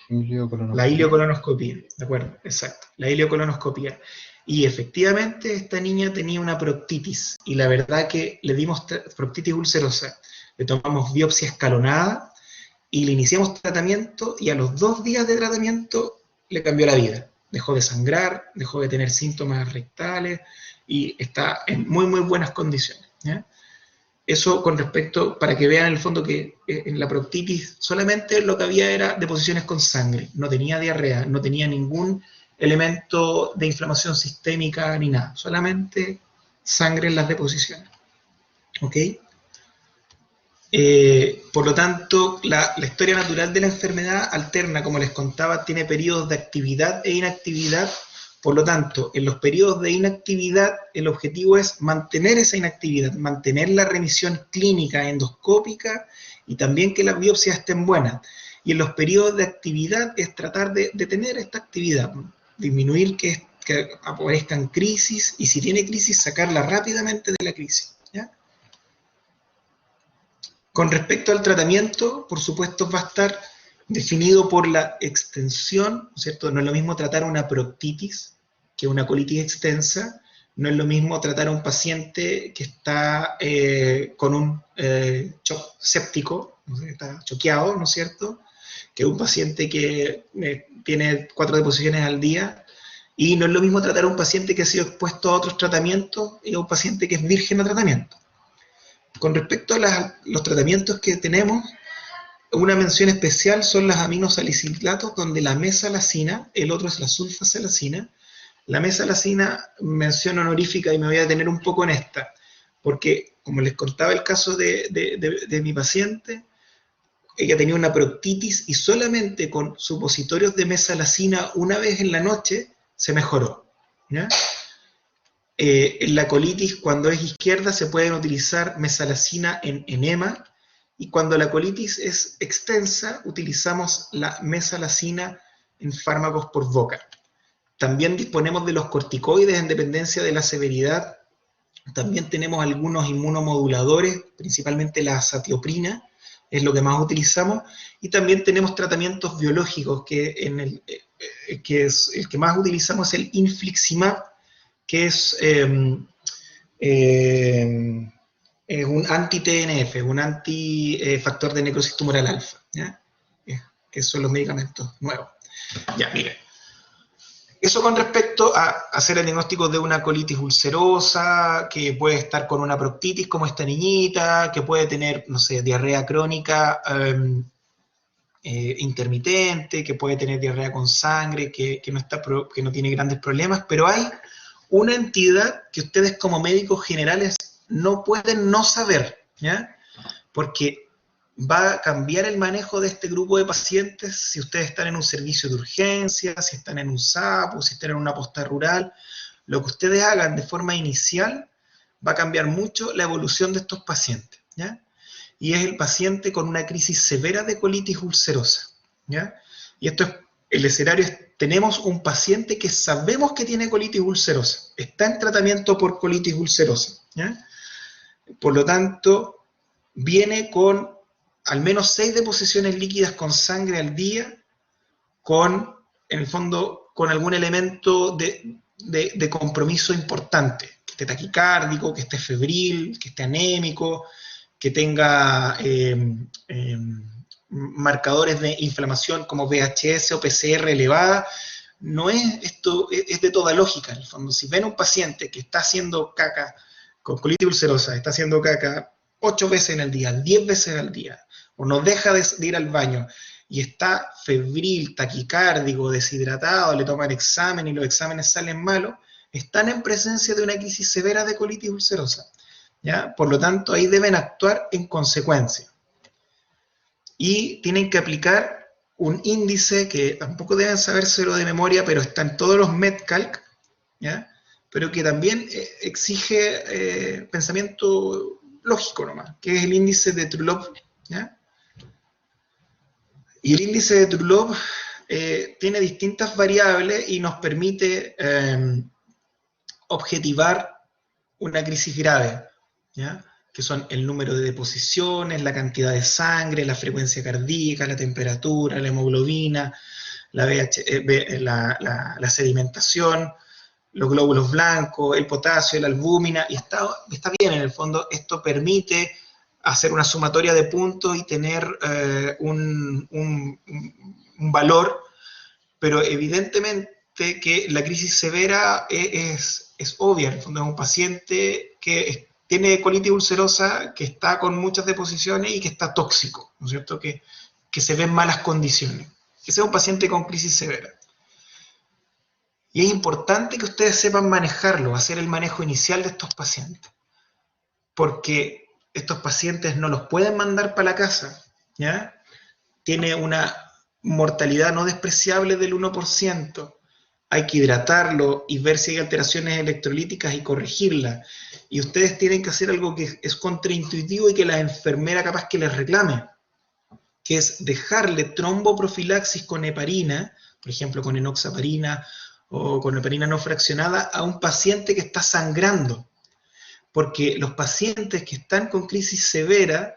La ileocolonoscopía, ¿de acuerdo? Exacto, la ileocolonoscopía. Y efectivamente esta niña tenía una proctitis, y la verdad que le dimos proctitis ulcerosa, le tomamos biopsia escalonada, y le iniciamos tratamiento, y a los 2 días de tratamiento le cambió la vida. Dejó de sangrar, dejó de tener síntomas rectales, y está en muy, muy buenas condiciones, ¿ya? Eso con respecto, para que vean en el fondo que en la proctitis solamente lo que había era deposiciones con sangre, no tenía diarrea, no tenía ningún elemento de inflamación sistémica ni nada, solamente sangre en las deposiciones. ¿Ok? Por lo tanto, la historia natural de la enfermedad alterna, como les contaba, tiene periodos de actividad e inactividad. Por lo tanto, en los periodos de inactividad, el objetivo es mantener esa inactividad, mantener la remisión clínica endoscópica, y también que las biopsias estén buenas. Y en los periodos de actividad es tratar de detener esta actividad, disminuir que aparezcan crisis, y si tiene crisis, sacarla rápidamente de la crisis, ¿ya? Con respecto al tratamiento, por supuesto, va a estar definido por la extensión, ¿cierto? No es lo mismo tratar una proctitis que una colitis extensa, no es lo mismo tratar a un paciente que está con un shock séptico, está choqueado, ¿no es cierto?, que un paciente que tiene 4 deposiciones al día, y no es lo mismo tratar a un paciente que ha sido expuesto a otros tratamientos y a un paciente que es virgen a tratamiento. Con respecto a los tratamientos que tenemos, una mención especial son los aminosalicilatos, donde la mesalazina, el otro es la sulfasalacina. La mesalazina, mención honorífica, y me voy a detener un poco en esta, porque como les contaba el caso de mi paciente, ella tenía una proctitis y solamente con supositorios de mesalazina una vez en la noche se mejoró, ¿ya? En la colitis, cuando es izquierda, se pueden utilizar mesalazina en enema, y cuando la colitis es extensa, utilizamos la mesalazina en fármacos por boca. También disponemos de los corticoides en dependencia de la severidad. También tenemos algunos inmunomoduladores, principalmente la azatioprina, es lo que más utilizamos, y también tenemos tratamientos biológicos, que es el que más utilizamos, es el infliximab, que es un anti-TNF, un antifactor de necrosis tumoral alfa, ¿ya? que son los medicamentos nuevos. Ya, miren. Eso con respecto a hacer el diagnóstico de una colitis ulcerosa, que puede estar con una proctitis como esta niñita, que puede tener, no sé, diarrea crónica intermitente, que puede tener diarrea con sangre, que no tiene grandes problemas, pero hay una entidad que ustedes como médicos generales no pueden no saber, ¿ya? Porque va a cambiar el manejo de este grupo de pacientes si ustedes están en un servicio de urgencia, si están en un SAPO, si están en una posta rural. Lo que ustedes hagan de forma inicial va a cambiar mucho la evolución de estos pacientes, ¿ya? Y es el paciente con una crisis severa de colitis ulcerosa, ¿ya? Y esto es, el escenario es, tenemos un paciente que sabemos que tiene colitis ulcerosa, está en tratamiento por colitis ulcerosa, ¿ya? Por lo tanto, viene con al menos 6 deposiciones líquidas con sangre al día, en el fondo, con algún elemento de compromiso importante, que esté taquicárdico, que esté febril, que esté anémico, que tenga marcadores de inflamación como VHS o PCR elevada. No es esto, es de toda lógica, en el fondo. Si ven un paciente que está haciendo caca con colitis ulcerosa, está haciendo caca 8 veces en el día, 10 veces al día, o no deja de ir al baño, y está febril, taquicárdico, deshidratado, le toman examen y los exámenes salen malos, están en presencia de una crisis severa de colitis ulcerosa, ¿ya? Por lo tanto, ahí deben actuar en consecuencia. Y tienen que aplicar un índice que tampoco deben sabérselo de memoria, pero está en todos los MedCalc, ¿ya? Pero que también exige pensamiento lógico nomás, que es el índice de Trulop, ¿ya? Y el índice de Trulop tiene distintas variables y nos permite objetivar una crisis grave, ¿ya? Que son el número de deposiciones, la cantidad de sangre, la frecuencia cardíaca, la temperatura, la hemoglobina, la sedimentación, los glóbulos blancos, el potasio, la albúmina, y está bien en el fondo. Esto permite hacer una sumatoria de puntos y tener un valor, pero evidentemente que la crisis severa es obvia. En el fondo es un paciente que tiene colitis ulcerosa, que está con muchas deposiciones y que está tóxico, ¿no es cierto? Que se ve en malas condiciones. Ese es un paciente con crisis severa. Y es importante que ustedes sepan manejarlo, hacer el manejo inicial de estos pacientes, porque estos pacientes no los pueden mandar para la casa, ¿ya? Tiene una mortalidad no despreciable del 1%, hay que hidratarlo y ver si hay alteraciones electrolíticas y corregirlas. Y ustedes tienen que hacer algo que es contraintuitivo y que la enfermera capaz que les reclame, que es dejarle tromboprofilaxis con heparina, por ejemplo con enoxaparina o con heparina no fraccionada, a un paciente que está sangrando. Porque los pacientes que están con crisis severa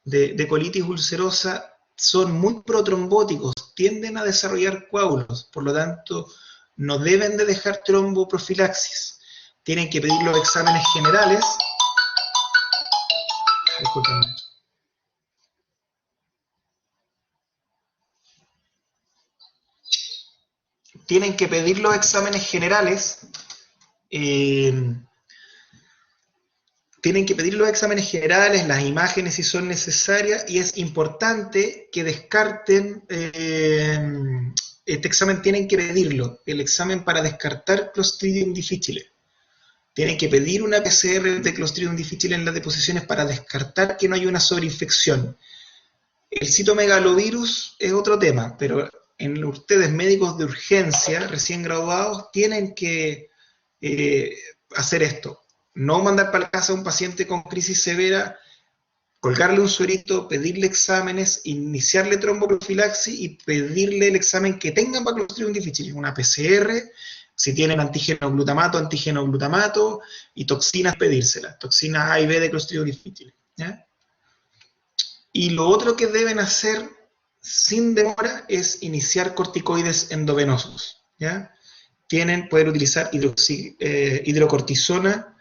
de colitis ulcerosa son muy protrombóticos, tienden a desarrollar coágulos, por lo tanto no deben de dejar tromboprofilaxis. Tienen que pedir los exámenes generales. Discúlpenme. Tienen que pedir los exámenes generales. Tienen que pedir los exámenes generales, las imágenes si son necesarias, y es importante que descarten, este examen tienen que pedirlo, el examen para descartar Clostridium difficile. Tienen que pedir una PCR de Clostridium difficile en las deposiciones para descartar que no hay una sobreinfección. El citomegalovirus es otro tema, pero en ustedes médicos de urgencia, recién graduados, tienen que hacer esto. No mandar para la casa a un paciente con crisis severa, colgarle un suerito, pedirle exámenes, iniciarle tromboprofilaxis y pedirle el examen que tengan para Clostridium difficile, una PCR, si tienen antígeno glutamato, y toxinas, pedírselas, toxinas A y B de Clostridium difficile, ¿ya? Y lo otro que deben hacer sin demora es iniciar corticoides endovenosos, ¿ya? Pueden utilizar hidrocortisona,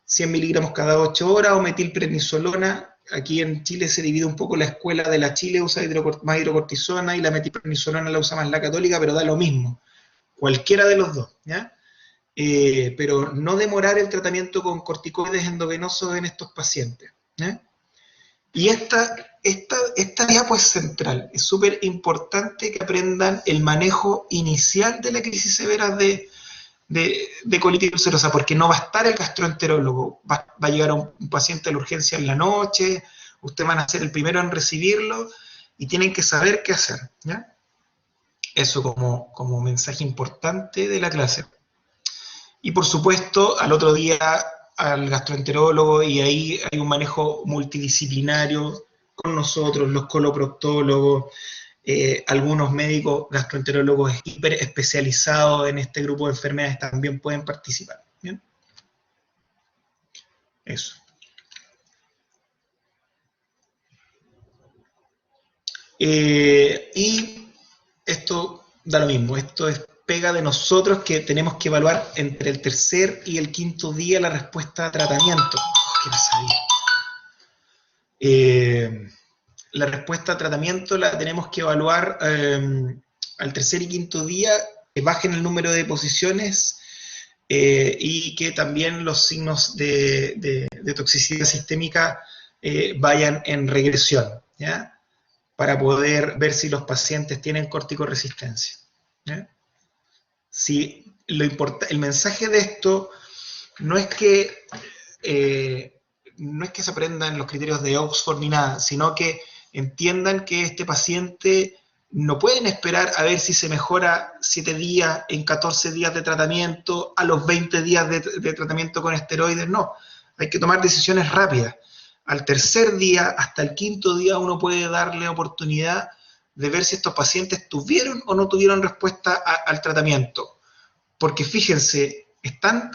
100 miligramos cada 8 horas, o metilprednisolona aquí en Chile se divide un poco la escuela de la Chile, usa más hidrocortisona, y la metipronisolona la usa más la católica, pero da lo mismo, cualquiera de los dos, ¿ya? Pero no demorar el tratamiento con corticoides endovenosos en estos pacientes, ¿ya? Y esta diapo es central, es súper importante que aprendan el manejo inicial de la crisis severa de colitis ulcerosa, porque no va a estar el gastroenterólogo, va a llegar un paciente a la urgencia en la noche, ustedes van a ser el primero en recibirlo, y tienen que saber qué hacer, ¿ya? Eso como mensaje importante de la clase. Y por supuesto, al otro día al gastroenterólogo, y ahí hay un manejo multidisciplinario con nosotros, los coloproctólogos, algunos médicos gastroenterólogos hiper especializados en este grupo de enfermedades también pueden participar. ¿Bien? Eso. Y esto da lo mismo, esto es pega de nosotros, que tenemos que evaluar entre el tercer y el quinto día la respuesta a tratamiento. ¡Qué pesadilla! La respuesta a tratamiento la tenemos que evaluar al tercer y quinto día, que bajen el número de posiciones y que también los signos de toxicidad sistémica vayan en regresión, ¿ya? Para poder ver si los pacientes tienen corticoresistencia, ¿ya? Si el mensaje de esto no es que se aprendan los criterios de Oxford ni nada, sino que entiendan que este paciente no pueden esperar a ver si se mejora 7 días en 14 días de tratamiento, a los 20 días de tratamiento con esteroides, no. Hay que tomar decisiones rápidas. Al tercer día, hasta el quinto día, uno puede darle oportunidad de ver si estos pacientes tuvieron o no tuvieron respuesta al tratamiento. Porque fíjense, es tan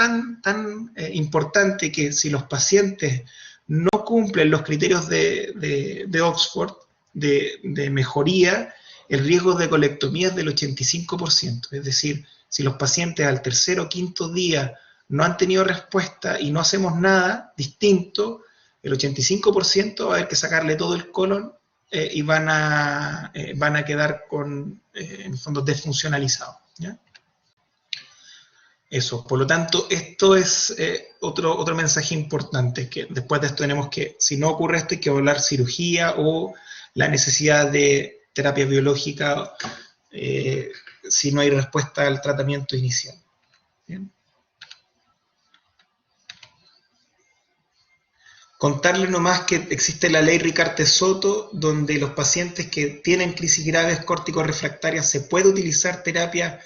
importante que si los pacientes no cumplen los criterios de Oxford de mejoría, el riesgo de colectomía es del 85%. Es decir, si los pacientes al tercer o quinto día no han tenido respuesta y no hacemos nada distinto, el 85% va a haber que sacarle todo el colon y van a quedar con, en el fondo, desfuncionalizados, ¿ya? Eso, por lo tanto, esto es otro mensaje importante, que después de esto tenemos que, si no ocurre esto, hay que hablar cirugía o la necesidad de terapia biológica si no hay respuesta al tratamiento inicial. ¿Bien? Contarles nomás que existe la ley Ricarte-Soto, donde los pacientes que tienen crisis graves córtico-refractarias se puede utilizar terapia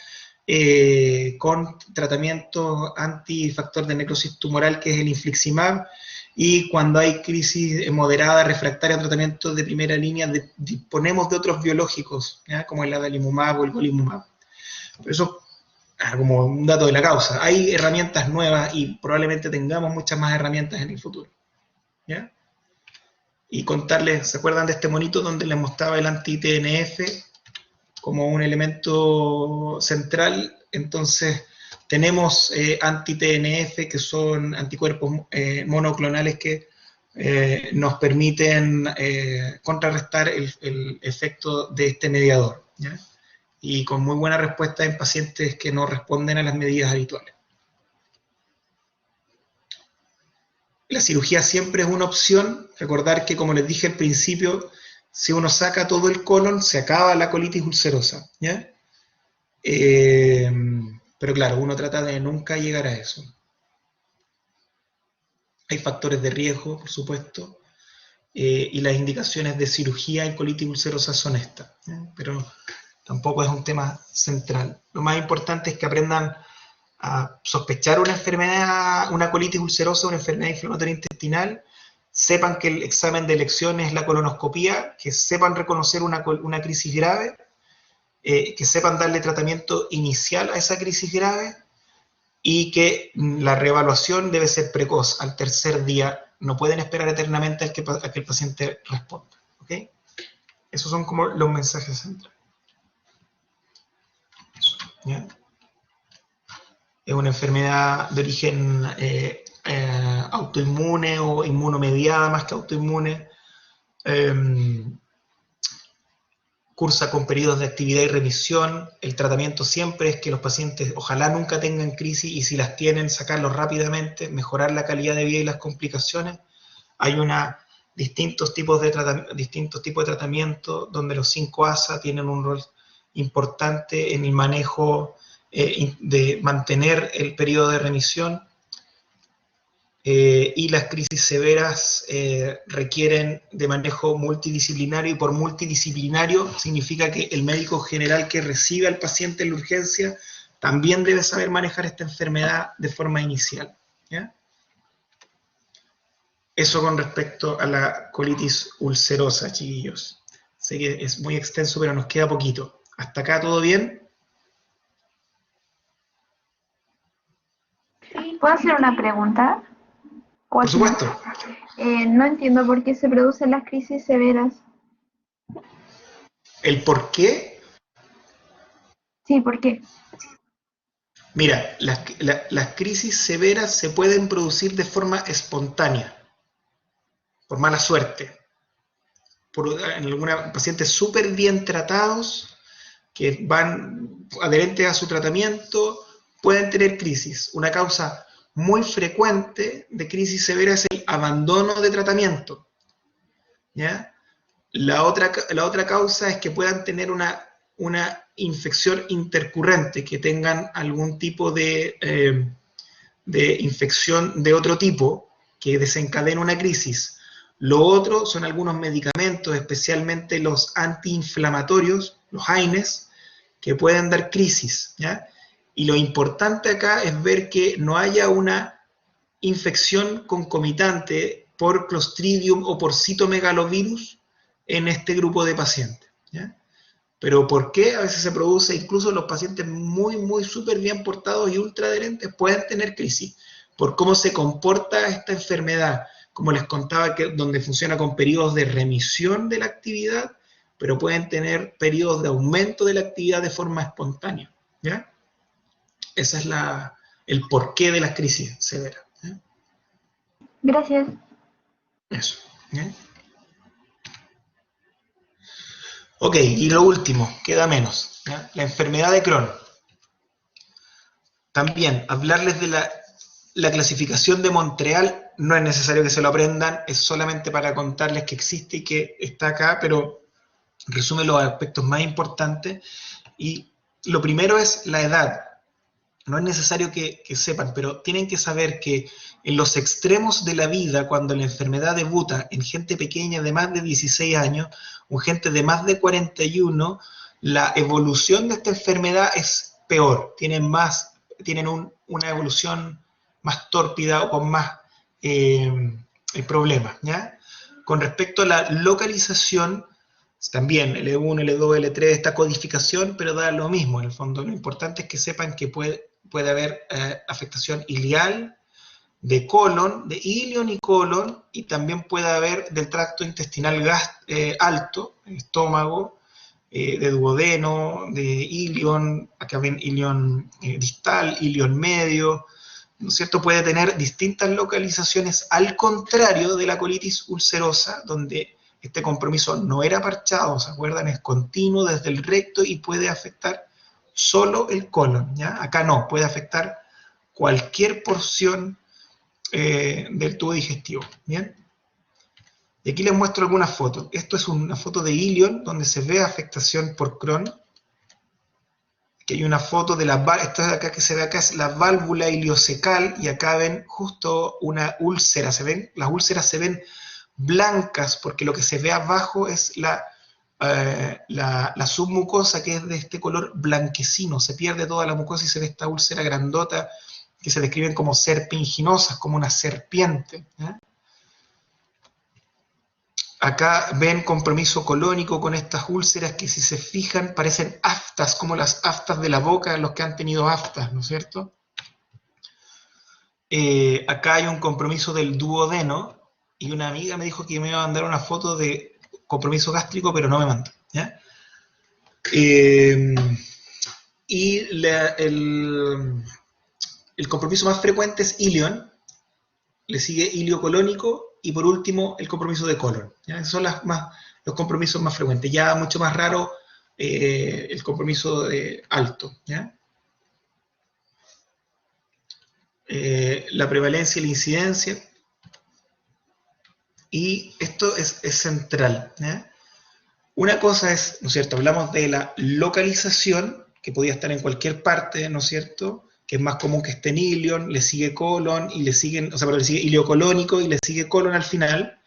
con tratamiento antifactor de necrosis tumoral, que es el infliximab, y cuando hay crisis moderada refractaria, tratamiento de primera línea, disponemos de otros biológicos, ¿ya? Como el adalimumab o el golimumab. Eso como un dato de la causa. Hay herramientas nuevas y probablemente tengamos muchas más herramientas en el futuro, ¿ya? Y contarles, ¿se acuerdan de este monito donde les mostraba el anti-TNF como un elemento central? Entonces tenemos anti-TNF, que son anticuerpos monoclonales que nos permiten contrarrestar el efecto de este mediador, ¿ya? Y con muy buena respuesta en pacientes que no responden a las medidas habituales. La cirugía siempre es una opción. Recordar que, como les dije al principio, si uno saca todo el colon, se acaba la colitis ulcerosa, ¿ya? Pero claro, uno trata de nunca llegar a eso. Hay factores de riesgo, por supuesto, y las indicaciones de cirugía en colitis ulcerosa son estas, ¿ya? Pero tampoco es un tema central. Lo más importante es que aprendan a sospechar una enfermedad, una colitis ulcerosa, una enfermedad inflamatoria intestinal, sepan que el examen de elección es la colonoscopía, que sepan reconocer una crisis grave, que sepan darle tratamiento inicial a esa crisis grave, y que la reevaluación debe ser precoz, al tercer día. No pueden esperar eternamente a que el paciente responda, ¿ok? Esos son como los mensajes centrales. ¿Ya? Es una enfermedad de origen autoinmune o inmunomediada más que autoinmune. cursa con periodos de actividad y remisión. El tratamiento siempre es que los pacientes ojalá nunca tengan crisis y si las tienen, sacarlos rápidamente, mejorar la calidad de vida y las complicaciones. Hay distintos tipos de tratamiento donde los 5-ASA tienen un rol importante en el manejo de mantener el periodo de remisión. Y las crisis severas requieren de manejo multidisciplinario, y por multidisciplinario significa que el médico general que recibe al paciente en la urgencia también debe saber manejar esta enfermedad de forma inicial, ¿ya? Eso con respecto a la colitis ulcerosa, chiquillos. Sé que es muy extenso, pero nos queda poquito. ¿Hasta acá todo bien? ¿Puedo hacer una pregunta? Por supuesto. No entiendo por qué se producen las crisis severas. ¿El por qué? Sí, ¿por qué? Mira, las crisis severas se pueden producir de forma espontánea, por mala suerte, en algunos pacientes súper bien tratados, que van adherentes a su tratamiento, pueden tener crisis. Una causa muy frecuente de crisis severa es el abandono de tratamiento, ¿ya? La otra causa es que puedan tener una infección intercurrente, que tengan algún tipo de infección de otro tipo que desencadena una crisis. Lo otro son algunos medicamentos, especialmente los antiinflamatorios, los AINES, que pueden dar crisis, ¿ya? Y lo importante acá es ver que no haya una infección concomitante por Clostridium o por citomegalovirus en este grupo de pacientes, ¿ya? Pero ¿por qué a veces se produce? Incluso los pacientes muy súper bien portados y ultraadherentes pueden tener crisis por cómo se comporta esta enfermedad, como les contaba, donde funciona con periodos de remisión de la actividad, pero pueden tener periodos de aumento de la actividad de forma espontánea, ¿ya? Ese es el porqué de las crisis severas, ¿ya? Gracias. Eso, ¿ya? Ok, y lo último, queda menos, ¿ya? La enfermedad de Crohn. También, hablarles de la clasificación de Montreal, no es necesario que se lo aprendan, es solamente para contarles que existe y que está acá, pero resume los aspectos más importantes. Y lo primero es la edad. No es necesario que sepan, pero tienen que saber que en los extremos de la vida, cuando la enfermedad debuta en gente pequeña de más de 16 años, o gente de más de 41, la evolución de esta enfermedad es peor. Tienen una evolución más tórpida o con más problemas, ¿ya? Con respecto a la localización, también L1, L2, L3, esta codificación, pero da lo mismo. En el fondo, lo importante es que sepan que puede haber afectación ileal, de colon, de ilion y colon, y también puede haber del tracto intestinal alto, estómago, de duodeno, de ilion, acá ven ilion distal, ilion medio, ¿no es cierto? Puede tener distintas localizaciones, al contrario de la colitis ulcerosa, donde este compromiso no era parchado, ¿se acuerdan? Es continuo desde el recto y puede afectar solo el colon, ¿ya? Acá no, puede afectar cualquier porción del tubo digestivo, ¿bien? Y aquí les muestro algunas fotos. Esto es una foto de ilion, donde se ve afectación por Crohn. Aquí hay una foto de esto de acá que se ve acá es la válvula iliocecal, y acá ven justo una úlcera, ¿se ven? Las úlceras se ven blancas, porque lo que se ve abajo es la submucosa, que es de este color blanquecino. Se pierde toda la mucosa y se ve esta úlcera grandota, que se describen como serpinginosas, como una serpiente, ¿eh? Acá ven compromiso colónico con estas úlceras que, si se fijan, parecen aftas, como las aftas de la boca, los que han tenido aftas, ¿no es cierto? Acá hay un compromiso del duodeno, y una amiga me dijo que me iba a mandar una foto de compromiso gástrico, pero no me mandó, ¿ya? Y el compromiso más frecuente es ilion, le sigue ilio colónico y por último el compromiso de colon. ¿Ya? Esos son los compromisos más frecuentes. Ya mucho más raro el compromiso alto. ¿Ya? La prevalencia y la incidencia. Y esto es central. ¿Ya? Una cosa es, ¿no es cierto? Hablamos de la localización, que podía estar en cualquier parte, ¿no es cierto? Que es más común que esté en ilion, le sigue colon, y le siguen, o sea, le sigue iliocolónico y le sigue colon al final.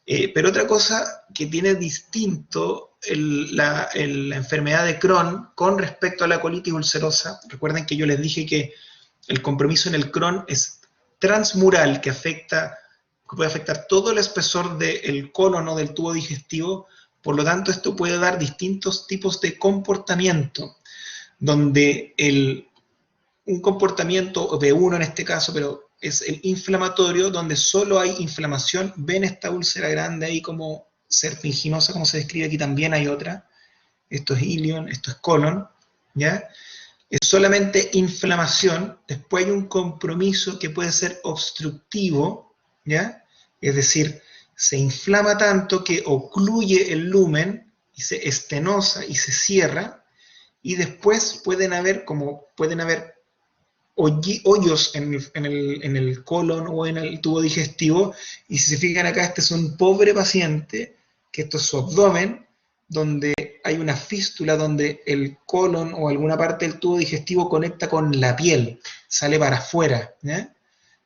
Pero otra cosa que tiene distinto la enfermedad de Crohn con respecto a la colitis ulcerosa, recuerden que yo les dije que el compromiso en el Crohn es transmural, que puede afectar todo el espesor del colon o del tubo digestivo. Por lo tanto, esto puede dar distintos tipos de comportamiento, donde un comportamiento de uno en este caso, pero es el inflamatorio, donde solo hay inflamación. Ven esta úlcera grande ahí como serpinginosa, como se describe aquí también hay otra. Esto es ilion, esto es colon, ¿ya? Es solamente inflamación. Después hay un compromiso que puede ser obstructivo, ¿ya? Es decir, se inflama tanto que ocluye el lumen y se estenosa y se cierra, y después pueden haber hoyos en el colon o en el tubo digestivo, y si se fijan acá, este es un pobre paciente, que esto es su abdomen, donde hay una fístula donde el colon o alguna parte del tubo digestivo conecta con la piel, sale para afuera, ¿ya?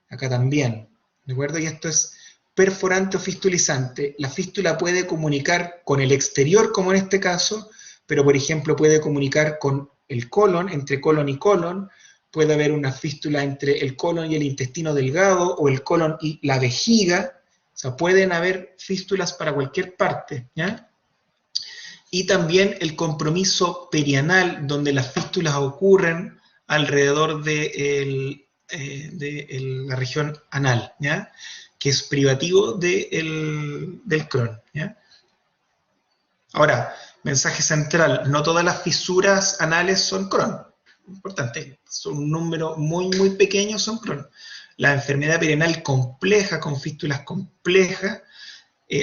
Acá también, ¿de acuerdo? Y esto es perforante o fistulizante. La fístula puede comunicar con el exterior, como en este caso, pero por ejemplo puede comunicar con el colon, entre colon y colon. Puede haber una fístula entre el colon y el intestino delgado, o el colon y la vejiga. O sea, pueden haber fístulas para cualquier parte, ¿ya? Y también el compromiso perianal, donde las fístulas ocurren alrededor de la región anal, ¿ya? Que es privativo del Crohn, ¿ya? Ahora, mensaje central, no todas las fisuras anales son Crohn. Importante, son un número muy, muy pequeño son Crohn. La enfermedad perianal compleja, con fístulas complejas,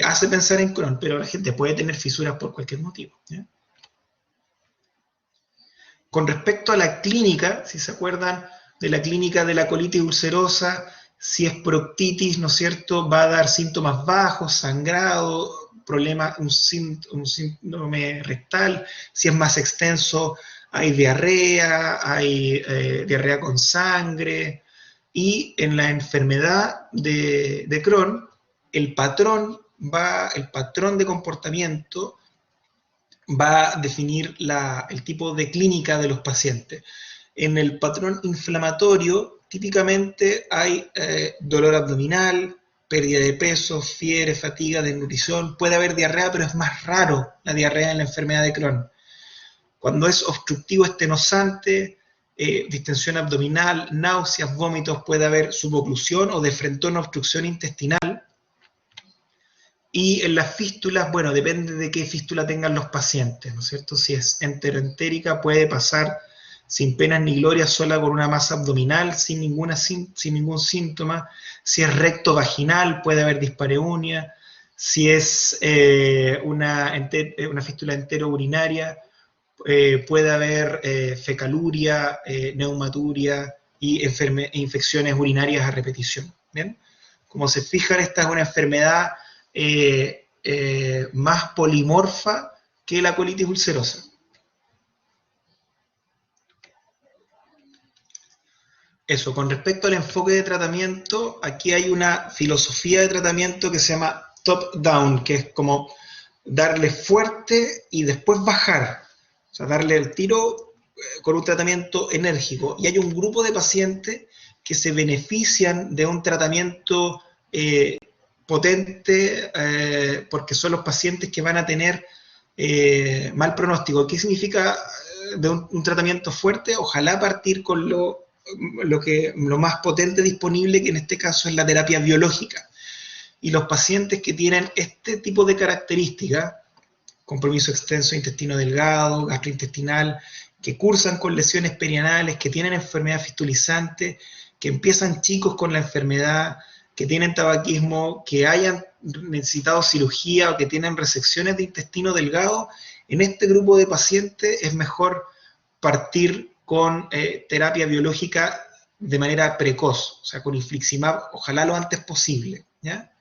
hace pensar en Crohn, pero la gente puede tener fisuras por cualquier motivo, ¿ya? Con respecto a la clínica, si se acuerdan de la clínica de la colitis ulcerosa, si es proctitis, ¿no es cierto?, va a dar síntomas bajos, sangrado, un síndrome rectal. Si es más extenso, hay diarrea, hay diarrea con sangre. Y en la enfermedad de Crohn, el patrón de comportamiento va a definir el tipo de clínica de los pacientes. En el patrón inflamatorio, típicamente hay dolor abdominal, pérdida de peso, fiebre, fatiga, desnutrición. Puede haber diarrea, pero es más raro la diarrea en la enfermedad de Crohn. Cuando es obstructivo estenosante, distensión abdominal, náuseas, vómitos, puede haber suboclusión o de frentón obstrucción intestinal. Y en las fístulas, bueno, depende de qué fístula tengan los pacientes, ¿no es cierto? Si es enteroentérica, puede pasar sin penas ni glorias, sola con una masa abdominal, sin ningún síntoma. Si es recto vaginal, puede haber dispareunia. Si es una fístula enterourinaria, puede haber fecaluria, neumaturia y infecciones urinarias a repetición. ¿Bien? Como se fijan, esta es una enfermedad más polimorfa que la colitis ulcerosa. Eso, con respecto al enfoque de tratamiento, aquí hay una filosofía de tratamiento que se llama top-down, que es como darle fuerte y después bajar, o sea, darle el tiro con un tratamiento enérgico. Y hay un grupo de pacientes que se benefician de un tratamiento potente, porque son los pacientes que van a tener mal pronóstico. ¿Qué significa de un tratamiento fuerte? Ojalá partir con lo más potente disponible, que en este caso es la terapia biológica. Y los pacientes que tienen este tipo de características, compromiso extenso intestino delgado, gastrointestinal, que cursan con lesiones perianales, que tienen enfermedad fistulizante, que empiezan chicos con la enfermedad, que tienen tabaquismo, que hayan necesitado cirugía o que tienen resecciones de intestino delgado, en este grupo de pacientes es mejor partir con terapia biológica de manera precoz, o sea, con infliximab, ojalá lo antes posible, ¿ya?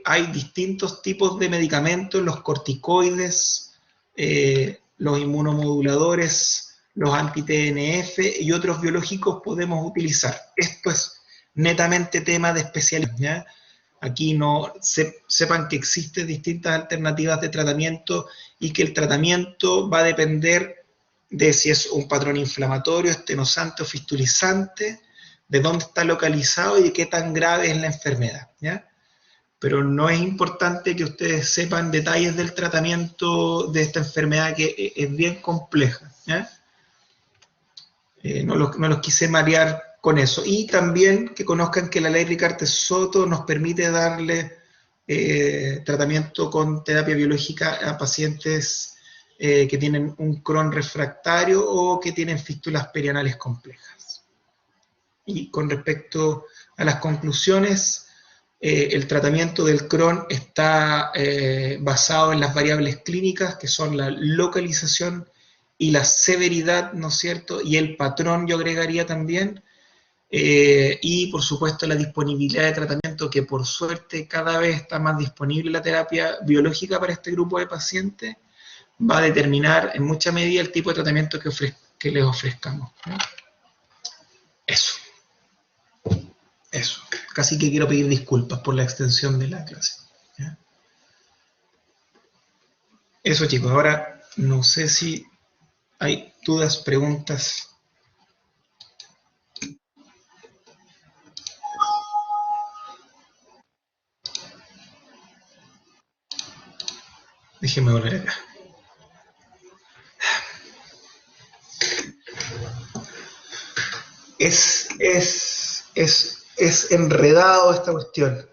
Hay distintos tipos de medicamentos, los corticoides, los inmunomoduladores, los anti-TNF y otros biológicos podemos utilizar. Esto es netamente tema de especialidad, ¿ya? Aquí no sepan que existen distintas alternativas de tratamiento y que el tratamiento va a depender de si es un patrón inflamatorio, estenosante o fistulizante, de dónde está localizado y de qué tan grave es la enfermedad, ¿ya? Pero no es importante que ustedes sepan detalles del tratamiento de esta enfermedad que es bien compleja, ¿ya? No los quise marear con eso. Y también que conozcan que la ley Ricarte-Soto nos permite darle tratamiento con terapia biológica a pacientes que tienen un Crohn refractario o que tienen fístulas perianales complejas. Y con respecto a las conclusiones, el tratamiento del Crohn está basado en las variables clínicas, que son la localización y la severidad, ¿no es cierto? Y el patrón, yo agregaría también, y por supuesto la disponibilidad de tratamiento, que por suerte cada vez está más disponible la terapia biológica para este grupo de pacientes, va a determinar en mucha medida el tipo de tratamiento que les ofrezcamos, ¿no? Eso. Casi que quiero pedir disculpas por la extensión de la clase, ¿ya? Eso, chicos. Ahora no sé si hay dudas, preguntas. Déjenme volver acá. Es enredado esta cuestión.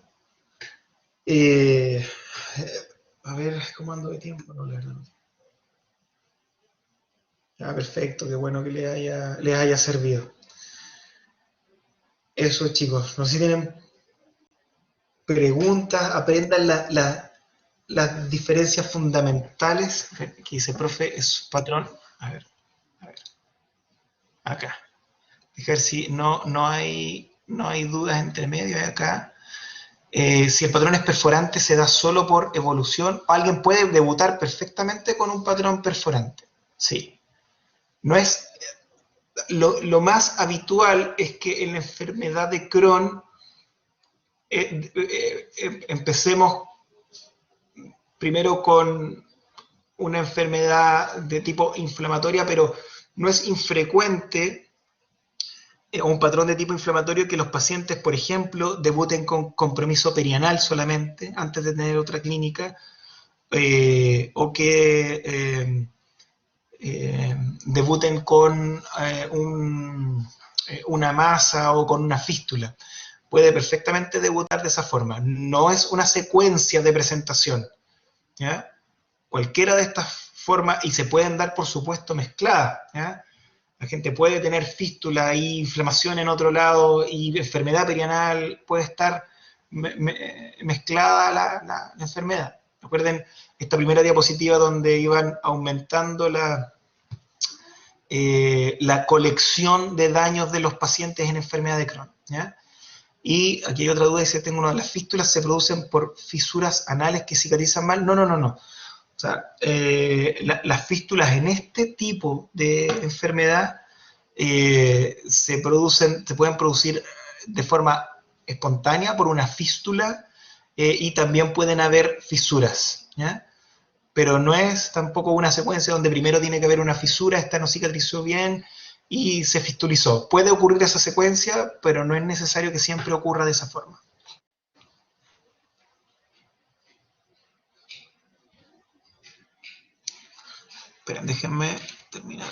A ver, ¿cómo ando de tiempo? No, la verdad no. Ya, perfecto, qué bueno que les haya servido. Eso, chicos. No sé si tienen preguntas, aprendan las diferencias fundamentales. Que dice, profe, es patrón. A ver, acá. Dejar si no hay dudas entre medio de acá. Si el patrón es perforante, se da solo por evolución. Alguien puede debutar perfectamente con un patrón perforante. Sí. No es, lo más habitual es que en la enfermedad de Crohn empecemos primero con una enfermedad de tipo inflamatoria, pero no es infrecuente un patrón de tipo inflamatorio que los pacientes, por ejemplo, debuten con compromiso perianal solamente antes de tener otra clínica, o que debuten con una masa o con una fístula. Puede perfectamente debutar de esa forma. No es una secuencia de presentación, ¿ya? Cualquiera de estas formas, y se pueden dar, por supuesto, mezcladas, ¿ya? La gente puede tener fístula e inflamación en otro lado y enfermedad perianal, puede estar mezclada la enfermedad. Recuerden esta primera diapositiva donde iban aumentando la colección de daños de los pacientes en enfermedad de Crohn, ¿ya? Y aquí hay otra duda, dice, tengo una de las fístulas, ¿se producen por fisuras anales que cicatrizan mal? No. O sea, las fístulas en este tipo de enfermedad se pueden producir de forma espontánea por una fístula y también pueden haber fisuras, ¿ya? Pero no es tampoco una secuencia donde primero tiene que haber una fisura, esta no cicatrizó bien y se fistulizó. Puede ocurrir esa secuencia, pero no es necesario que siempre ocurra de esa forma. Esperen, déjenme terminar.